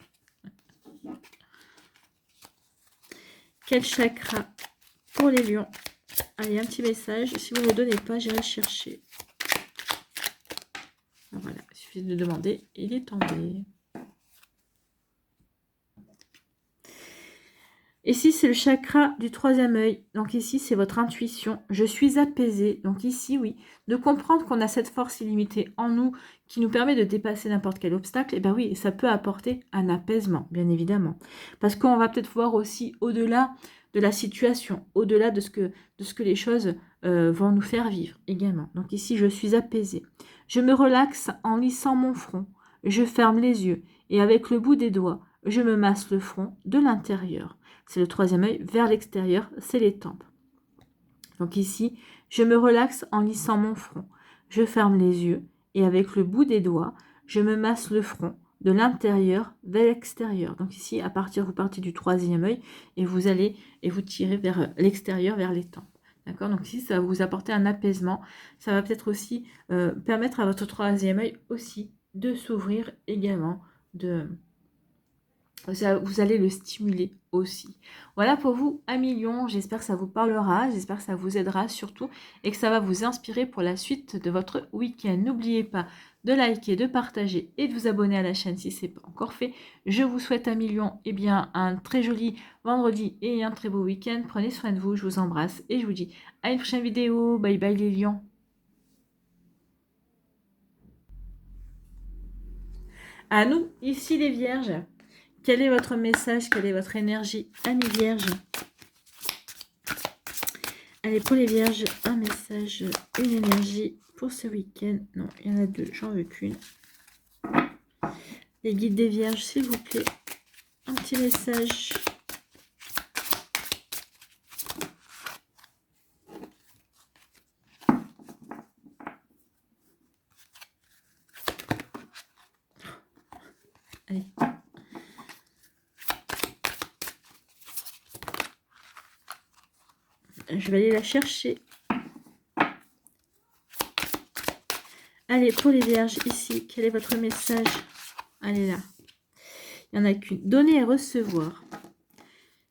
Quel chakra pour les lions? Allez, un petit message. Si vous ne le donnez pas, j'irai le chercher. Voilà, il suffit de demander. Il est tombé. Ici, c'est le chakra du troisième œil. Donc ici, c'est votre intuition. Je suis apaisée. Donc ici, oui, de comprendre qu'on a cette force illimitée en nous qui nous permet de dépasser n'importe quel obstacle. Et bien oui, ça peut apporter un apaisement, bien évidemment. Parce qu'on va peut-être voir aussi au-delà de la situation, au-delà de ce que les choses vont nous faire vivre également. Donc ici, je suis apaisée. Je me relaxe en lissant mon front. Je ferme les yeux et avec le bout des doigts, je me masse le front de l'intérieur. C'est le troisième œil, vers l'extérieur, c'est les tempes. Donc ici, je me relaxe en lissant mon front. Je ferme les yeux et avec le bout des doigts, je me masse le front de l'intérieur vers l'extérieur. Donc ici, vous partez du troisième œil et vous allez et vous tirez vers l'extérieur, vers les tempes. D'accord? Donc ici, ça va vous apporter un apaisement. Ça va peut-être aussi permettre à votre troisième œil aussi de s'ouvrir également, vous allez le stimuler aussi. Voilà pour vous, à million. J'espère que ça vous parlera, j'espère que ça vous aidera surtout et que ça va vous inspirer pour la suite de votre week-end. N'oubliez pas de liker, de partager et de vous abonner à la chaîne si ce n'est pas encore fait. Je vous souhaite, à million, un très joli vendredi et un très beau week-end. Prenez soin de vous, je vous embrasse et je vous dis à une prochaine vidéo. Bye bye les lions. À nous, ici les vierges. Quel est votre message? Quelle est votre énergie, amis vierges? Allez, pour les vierges, un message, une énergie pour ce week-end. Non, il y en a deux, j'en veux qu'une. Les guides des vierges, s'il vous plaît. Un petit message. Allez. Je vais aller la chercher. Allez, pour les vierges, ici, quel est votre message? Allez là. Il n'y en a qu'une. Donner et recevoir.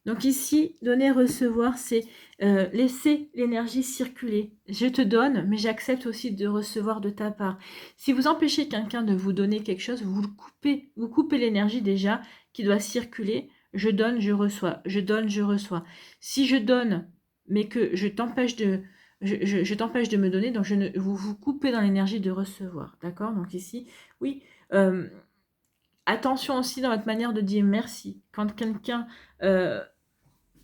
Donc ici, donner et recevoir, c'est laisser l'énergie circuler. Je te donne, mais j'accepte aussi de recevoir de ta part. Si vous empêchez quelqu'un de vous donner quelque chose, vous coupez l'énergie déjà qui doit circuler. Je donne, je reçois. Je donne, je reçois. Si je donne, mais que je t'empêche de... Je t'empêche de me donner, donc vous coupez dans l'énergie de recevoir. D'accord? Donc ici, oui, attention aussi dans votre manière de dire merci. Quand quelqu'un...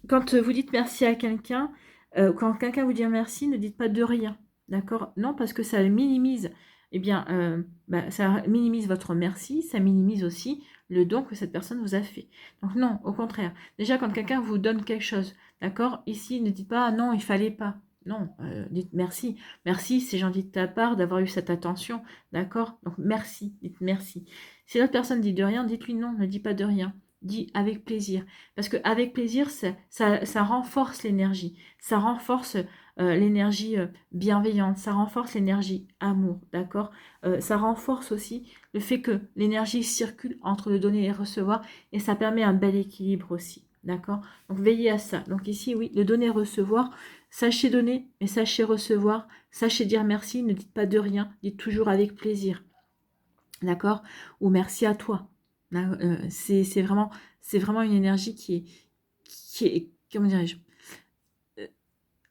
quand vous dites merci à quelqu'un, quand quelqu'un vous dit merci, ne dites pas de rien. D'accord? Non, parce que ça minimise, ça minimise votre merci, ça minimise aussi le don que cette personne vous a fait. Donc non, au contraire. Déjà, quand quelqu'un vous donne quelque chose, d'accord? Ici, ne dites pas ah, non, il fallait pas. Non, dites merci. Merci, c'est gentil de ta part d'avoir eu cette attention. D'accord? Donc merci, dites merci. Si l'autre personne dit de rien, dites-lui non, ne dis pas de rien. Dis avec plaisir. Parce qu'avec plaisir, ça renforce l'énergie. Ça renforce l'énergie bienveillante. Ça renforce l'énergie amour. D'accord? Ça renforce aussi le fait que l'énergie circule entre le donner et le recevoir. Et ça permet un bel équilibre aussi. D'accord? Donc veillez à ça. Donc ici, oui, le donner et recevoir. Sachez donner, mais sachez recevoir. Sachez dire merci. Ne dites pas de rien. Dites toujours avec plaisir. D'accord? Ou merci à toi. C'est vraiment une énergie qui est comment dirais-je,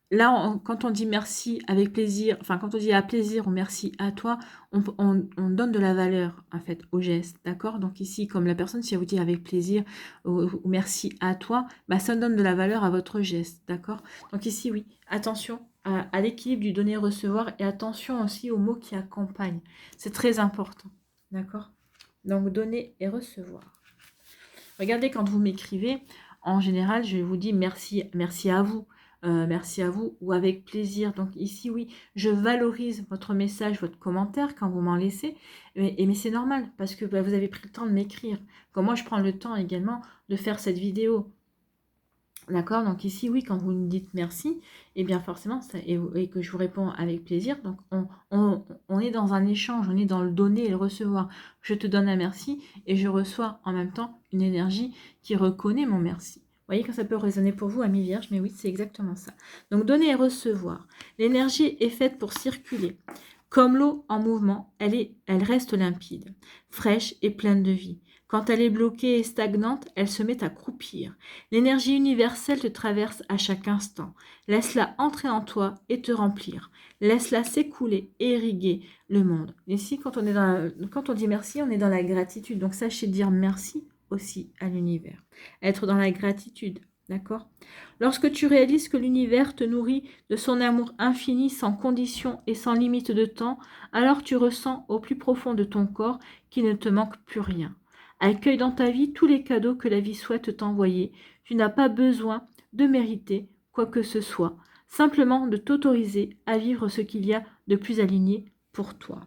là, quand on dit merci avec plaisir, enfin quand on dit à plaisir ou merci à toi, on donne de la valeur en fait au geste, d'accord? Donc ici, comme la personne, si elle vous dit avec plaisir ou merci à toi, bah, ça donne de la valeur à votre geste, d'accord? Donc ici, oui, attention à l'équilibre du donner-recevoir et attention aussi aux mots qui accompagnent. C'est très important, d'accord? Donc donner et recevoir. Regardez quand vous m'écrivez, en général, je vous dis merci, merci à vous. merci à vous ou avec plaisir. Donc ici, oui, je valorise votre message, votre commentaire quand vous m'en laissez. Mais c'est normal parce que vous avez pris le temps de m'écrire. Comme moi, je prends le temps également de faire cette vidéo. D'accord? Donc ici, oui, quand vous me dites merci, et bien forcément, et que je vous réponds avec plaisir, donc on est dans un échange, on est dans le donner et le recevoir. Je te donne un merci et je reçois en même temps une énergie qui reconnaît mon merci. Vous voyez quand ça peut résonner pour vous, amis vierges, mais oui, c'est exactement ça. Donc donner et recevoir. L'énergie est faite pour circuler. Comme l'eau en mouvement, elle reste limpide, fraîche et pleine de vie. Quand elle est bloquée et stagnante, elle se met à croupir. L'énergie universelle te traverse à chaque instant. Laisse-la entrer en toi et te remplir. Laisse-la s'écouler et irriguer le monde. Ici, quand on dit merci, on est dans la gratitude. Donc, sachez dire merci aussi à l'univers. Être dans la gratitude, d'accord? Lorsque tu réalises que l'univers te nourrit de son amour infini, sans condition et sans limite de temps, alors tu ressens au plus profond de ton corps qu'il ne te manque plus rien. Accueille dans ta vie tous les cadeaux que la vie souhaite t'envoyer. Tu n'as pas besoin de mériter quoi que ce soit, simplement de t'autoriser à vivre ce qu'il y a de plus aligné pour toi.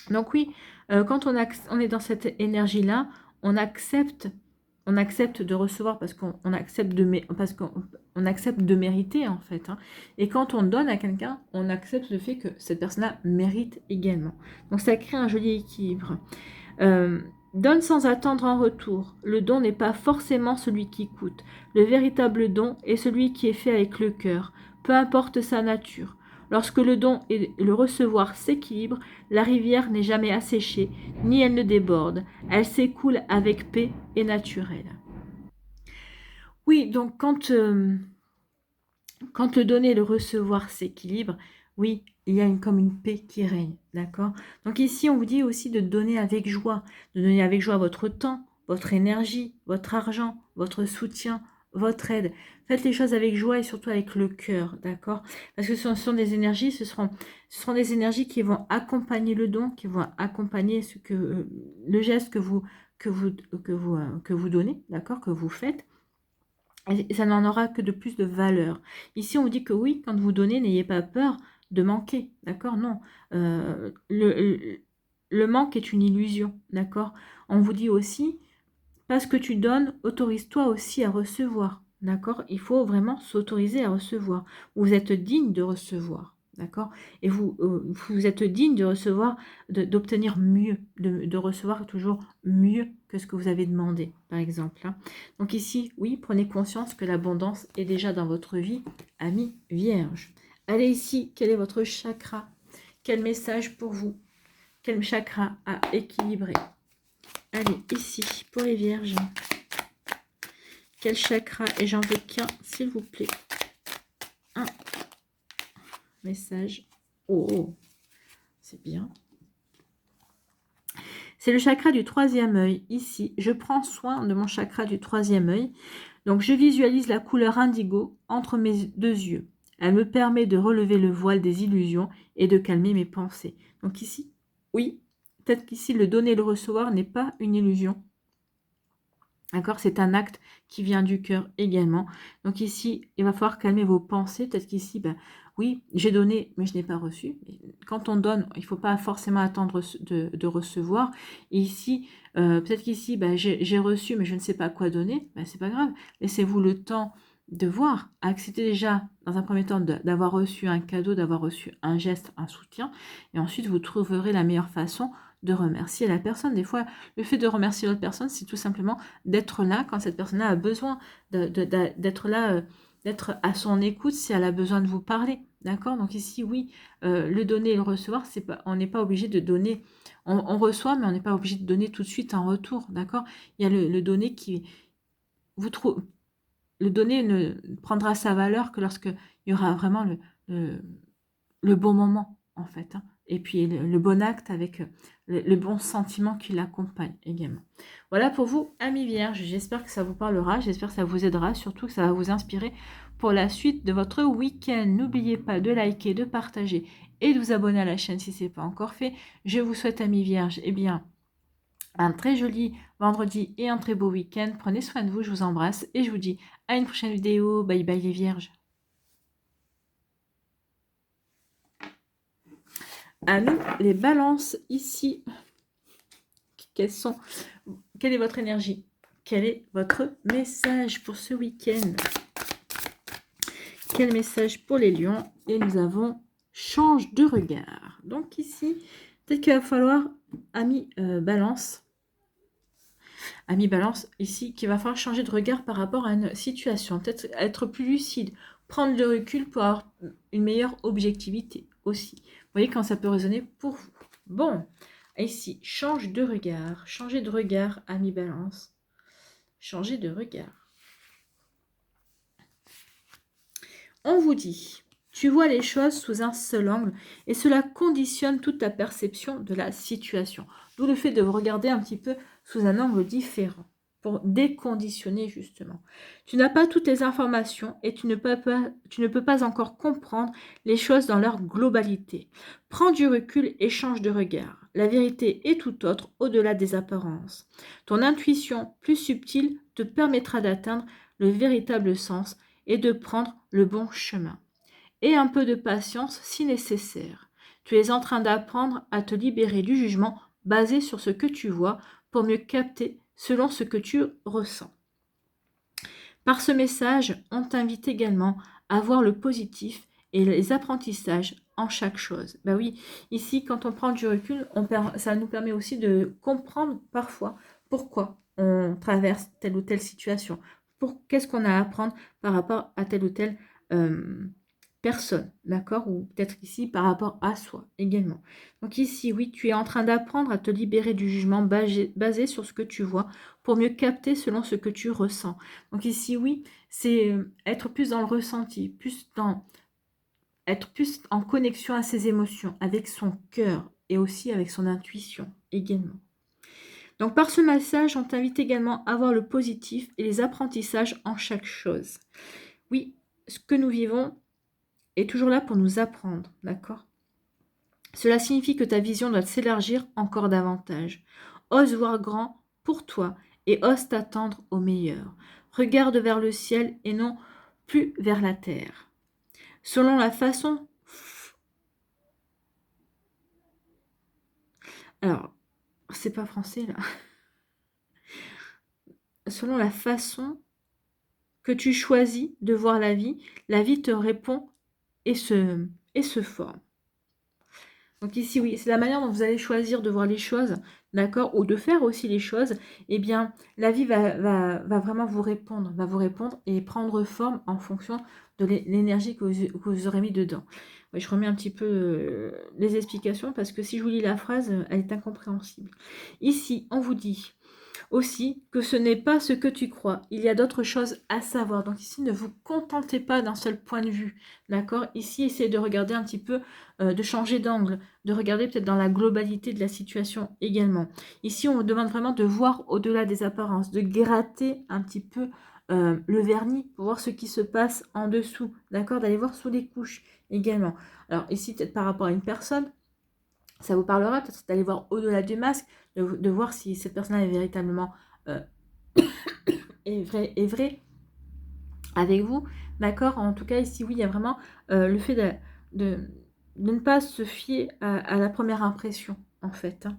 Donc oui, quand on est dans cette énergie-là, on accepte de recevoir parce qu'on accepte de mériter en fait. Hein. Et quand on donne à quelqu'un, on accepte le fait que cette personne-là mérite également. Donc ça crée un joli équilibre. Donne sans attendre en retour. Le don n'est pas forcément celui qui coûte. Le véritable don est celui qui est fait avec le cœur, peu importe sa nature. Lorsque le don et le recevoir s'équilibrent, la rivière n'est jamais asséchée, ni elle ne déborde. Elle s'écoule avec paix et naturel. Oui, donc quand le donner et le recevoir s'équilibrent, oui, il y a comme une paix qui règne, d'accord? Donc ici, on vous dit aussi de donner avec joie, de donner avec joie votre temps, votre énergie, votre argent, votre soutien, votre aide. Faites les choses avec joie et surtout avec le cœur, d'accord? Parce que ce sont des énergies, ce seront des énergies qui vont accompagner le don, qui vont accompagner le geste que vous donnez, d'accord? Que vous faites. Et ça n'en aura que de plus de valeur. Ici, on vous dit que oui, quand vous donnez, n'ayez pas peur de manquer, d'accord? Non. Le manque est une illusion, d'accord? On vous dit aussi, parce que tu donnes, autorise-toi aussi à recevoir, d'accord? Il faut vraiment s'autoriser à recevoir. Vous êtes digne de recevoir, d'accord? Et vous êtes digne de recevoir, d'obtenir mieux, de recevoir toujours mieux que ce que vous avez demandé, par exemple. Hein. Donc ici, oui, prenez conscience que l'abondance est déjà dans votre vie, amis vierge. Allez ici, quel est votre chakra? Quel message pour vous? Quel chakra à équilibrer? Allez, ici, pour les vierges. Quel chakra? Et j'en veux qu'un, s'il vous plaît. Un message. Oh, c'est bien. C'est le chakra du troisième œil. Ici, je prends soin de mon chakra du troisième œil. Donc, je visualise la couleur indigo entre mes deux yeux. Elle me permet de relever le voile des illusions et de calmer mes pensées. Donc ici, oui, peut-être qu'ici, le donner et le recevoir n'est pas une illusion. D'accord, c'est un acte qui vient du cœur également. Donc ici, il va falloir calmer vos pensées. Peut-être qu'ici, oui, j'ai donné, mais je n'ai pas reçu. Quand on donne, il ne faut pas forcément attendre de recevoir. Et ici, peut-être qu'ici, j'ai reçu, mais je ne sais pas quoi donner. C'est pas grave. Laissez-vous le temps de voir. Acceptez déjà, dans un premier temps, d'avoir reçu un cadeau, d'avoir reçu un geste, un soutien. Et ensuite, vous trouverez la meilleure façon de remercier la personne. Des fois, le fait de remercier l'autre personne, c'est tout simplement d'être là quand cette personne-là a besoin, d'être là, d'être à son écoute si elle a besoin de vous parler. D'accord? Donc ici, oui, le donner et le recevoir, on n'est pas obligé de donner. On reçoit, mais on n'est pas obligé de donner tout de suite en retour. D'accord? Il y a le donner qui... Le donner ne prendra sa valeur que lorsque il y aura vraiment le bon moment, en fait. Hein. Et puis le bon acte avec le bon sentiment qui l'accompagne également. Voilà pour vous, amis vierges. J'espère que ça vous parlera, j'espère que ça vous aidera, surtout que ça va vous inspirer pour la suite de votre week-end. N'oubliez pas de liker, de partager et de vous abonner à la chaîne si ce n'est pas encore fait. Je vous souhaite, amis vierges, un très joli vendredi et un très beau week-end. Prenez soin de vous, je vous embrasse et je vous dis à une prochaine vidéo. Bye bye les vierges. Amis, les balances ici, quelle est votre énergie? Quel est votre message pour ce week-end? Quel message pour les lions? Et nous avons change de regard. Donc ici, peut-être qu'il va falloir, amis balance, ici, qu'il va falloir changer de regard par rapport à une situation. Peut-être être plus lucide, prendre le recul pour avoir une meilleure objectivité aussi. Vous voyez quand ça peut résonner pour vous. Bon, ici, change de regard. Changer de regard, amis balance. Changer de regard. On vous dit, tu vois les choses sous un seul angle et cela conditionne toute ta perception de la situation. D'où le fait de vous regarder un petit peu sous un angle différent pour déconditionner justement. Tu n'as pas toutes les informations et tu ne peux pas encore comprendre les choses dans leur globalité. Prends du recul et change de regard. La vérité est tout autre au-delà des apparences. Ton intuition plus subtile te permettra d'atteindre le véritable sens et de prendre le bon chemin. Et un peu de patience si nécessaire. Tu es en train d'apprendre à te libérer du jugement basé sur ce que tu vois pour mieux capter selon ce que tu ressens. Par ce message, on t'invite également à voir le positif et les apprentissages en chaque chose. Ben oui, ici, quand on prend du recul, ça nous permet aussi de comprendre parfois pourquoi on traverse telle ou telle situation. Qu'est-ce qu'on a à apprendre par rapport à telle ou telle personne, d'accord? Ou peut-être ici par rapport à soi également. Donc ici, oui, tu es en train d'apprendre à te libérer du jugement basé sur ce que tu vois pour mieux capter selon ce que tu ressens. Donc ici, oui, c'est être plus dans le ressenti, être plus en connexion à ses émotions, avec son cœur et aussi avec son intuition également. Donc par ce message, on t'invite également à voir le positif et les apprentissages en chaque chose. Oui, ce que nous vivons est toujours là pour nous apprendre, d'accord? Cela signifie que ta vision doit s'élargir encore davantage. Ose voir grand pour toi et ose t'attendre au meilleur. Regarde vers le ciel et non plus vers la terre. Selon la façon... Alors, c'est pas français là. Selon la façon que tu choisis de voir la vie te répond et se forme. Donc ici, oui, c'est la manière dont vous allez choisir de voir les choses, d'accord, ou de faire aussi les choses, eh bien, la vie va vraiment vous répondre, et prendre forme en fonction de l'énergie que vous aurez mis dedans. Oui, je remets un petit peu les explications parce que si je vous lis la phrase, elle est incompréhensible. Ici, on vous dit aussi que ce n'est pas ce que tu crois. Il y a d'autres choses à savoir. Donc ici, ne vous contentez pas d'un seul point de vue. D'accord? Ici, essayez de regarder un petit peu, de changer d'angle, de regarder peut-être dans la globalité de la situation également. Ici, on vous demande vraiment de voir au-delà des apparences, de gratter un petit peu le vernis pour voir ce qui se passe en dessous. D'accord? D'aller voir sous les couches également. Alors ici, peut-être par rapport à une personne, ça vous parlera peut-être d'aller voir au-delà du masque, de voir si cette personne est véritablement est vrai avec vous, d'accord? En tout cas, ici, oui, il y a vraiment le fait de ne pas se fier à la première impression, en fait, hein,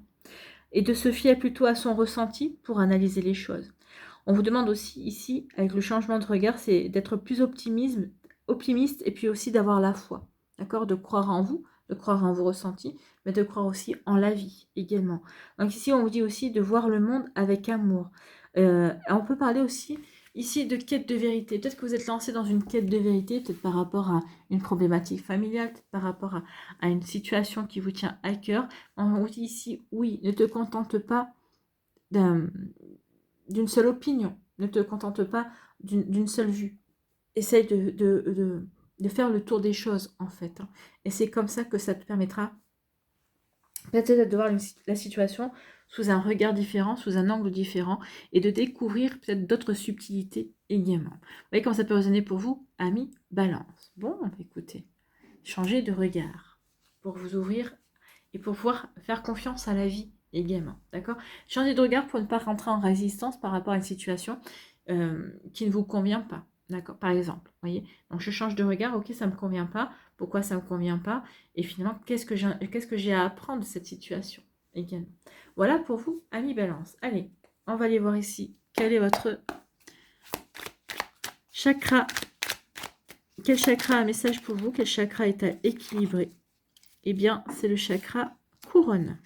et de se fier plutôt à son ressenti pour analyser les choses. On vous demande aussi ici, avec le changement de regard, c'est d'être plus optimiste et puis aussi d'avoir la foi, d'accord? De croire en vous, de croire en vos ressentis, mais de croire aussi en la vie également. Donc ici, on vous dit aussi de voir le monde avec amour. On peut parler aussi ici de quête de vérité. Peut-être que vous êtes lancé dans une quête de vérité, peut-être par rapport à une problématique familiale, peut-être par rapport à une situation qui vous tient à cœur. On vous dit ici, oui, ne te contente pas d'une seule opinion, ne te contente pas d'une seule vue. Essaye de faire le tour des choses, en fait, hein. Et c'est comme ça que ça te permettra peut-être de voir la situation sous un regard différent, sous un angle différent, et de découvrir peut-être d'autres subtilités également. Vous voyez comment ça peut résonner pour vous, amis Balance. Bon, écoutez, changez de regard pour vous ouvrir et pour pouvoir faire confiance à la vie également, d'accord? Changez de regard pour ne pas rentrer en résistance par rapport à une situation qui ne vous convient pas, D'accord, par exemple, voyez. Donc je change de regard, ok, ça ne me convient pas. Pourquoi ça ne me convient pas? Et finalement, qu'est-ce que j'ai à apprendre de cette situation également. Voilà pour vous, amis Balance. Allez, on va aller voir ici. Quel est votre chakra? Quel chakra a un message pour vous? Quel chakra est à équilibrer? Eh bien, c'est le chakra couronne.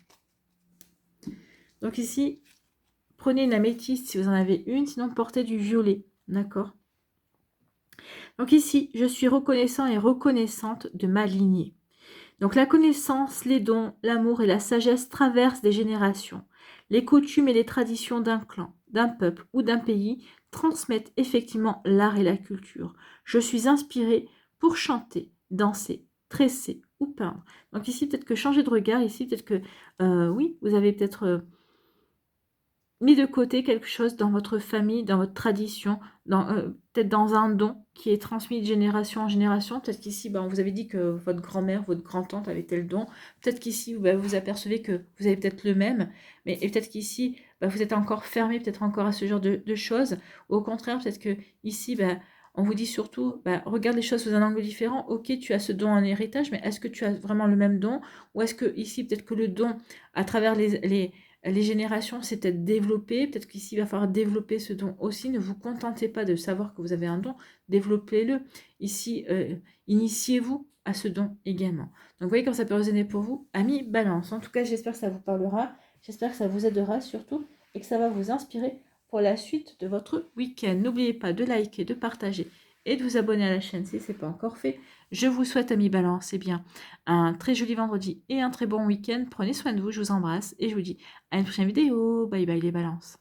Donc ici, prenez une améthyste si vous en avez une, sinon portez du violet, d'accord? Donc ici, je suis reconnaissant et reconnaissante de ma lignée. Donc la connaissance, les dons, l'amour et la sagesse traversent des générations. Les coutumes et les traditions d'un clan, d'un peuple ou d'un pays transmettent effectivement l'art et la culture. Je suis inspirée pour chanter, danser, tresser ou peindre. Donc ici, peut-être que changer de regard, ici, peut-être que, oui, vous avez peut-être mis de côté quelque chose dans votre famille, dans votre tradition, peut-être dans un don qui est transmis de génération en génération. Peut-être qu'ici, on vous avait dit que votre grand-mère, votre grand-tante avait tel don. Peut-être qu'ici, vous apercevez que vous avez peut-être le même. Et peut-être qu'ici, vous êtes encore fermé, peut-être encore à ce genre de choses. Ou au contraire, peut-être que ici, on vous dit surtout, regarde les choses sous un angle différent. Ok, tu as ce don en héritage, mais est-ce que tu as vraiment le même don? Ou est-ce que ici, peut-être que le don, à travers les générations s'est peut-être développées, peut-être qu'ici il va falloir développer ce don aussi. Ne vous contentez pas de savoir que vous avez un don, développez-le. Ici, initiez-vous à ce don également. Donc vous voyez comme ça peut résonner pour vous, amis Balance. En tout cas, j'espère que ça vous parlera, j'espère que ça vous aidera surtout et que ça va vous inspirer pour la suite de votre week-end. N'oubliez pas de liker, de partager et de vous abonner à la chaîne si ce n'est pas encore fait. Je vous souhaite, amis Balance, bien, un très joli vendredi et un très bon week-end. Prenez soin de vous, je vous embrasse et je vous dis à une prochaine vidéo. Bye bye les balances.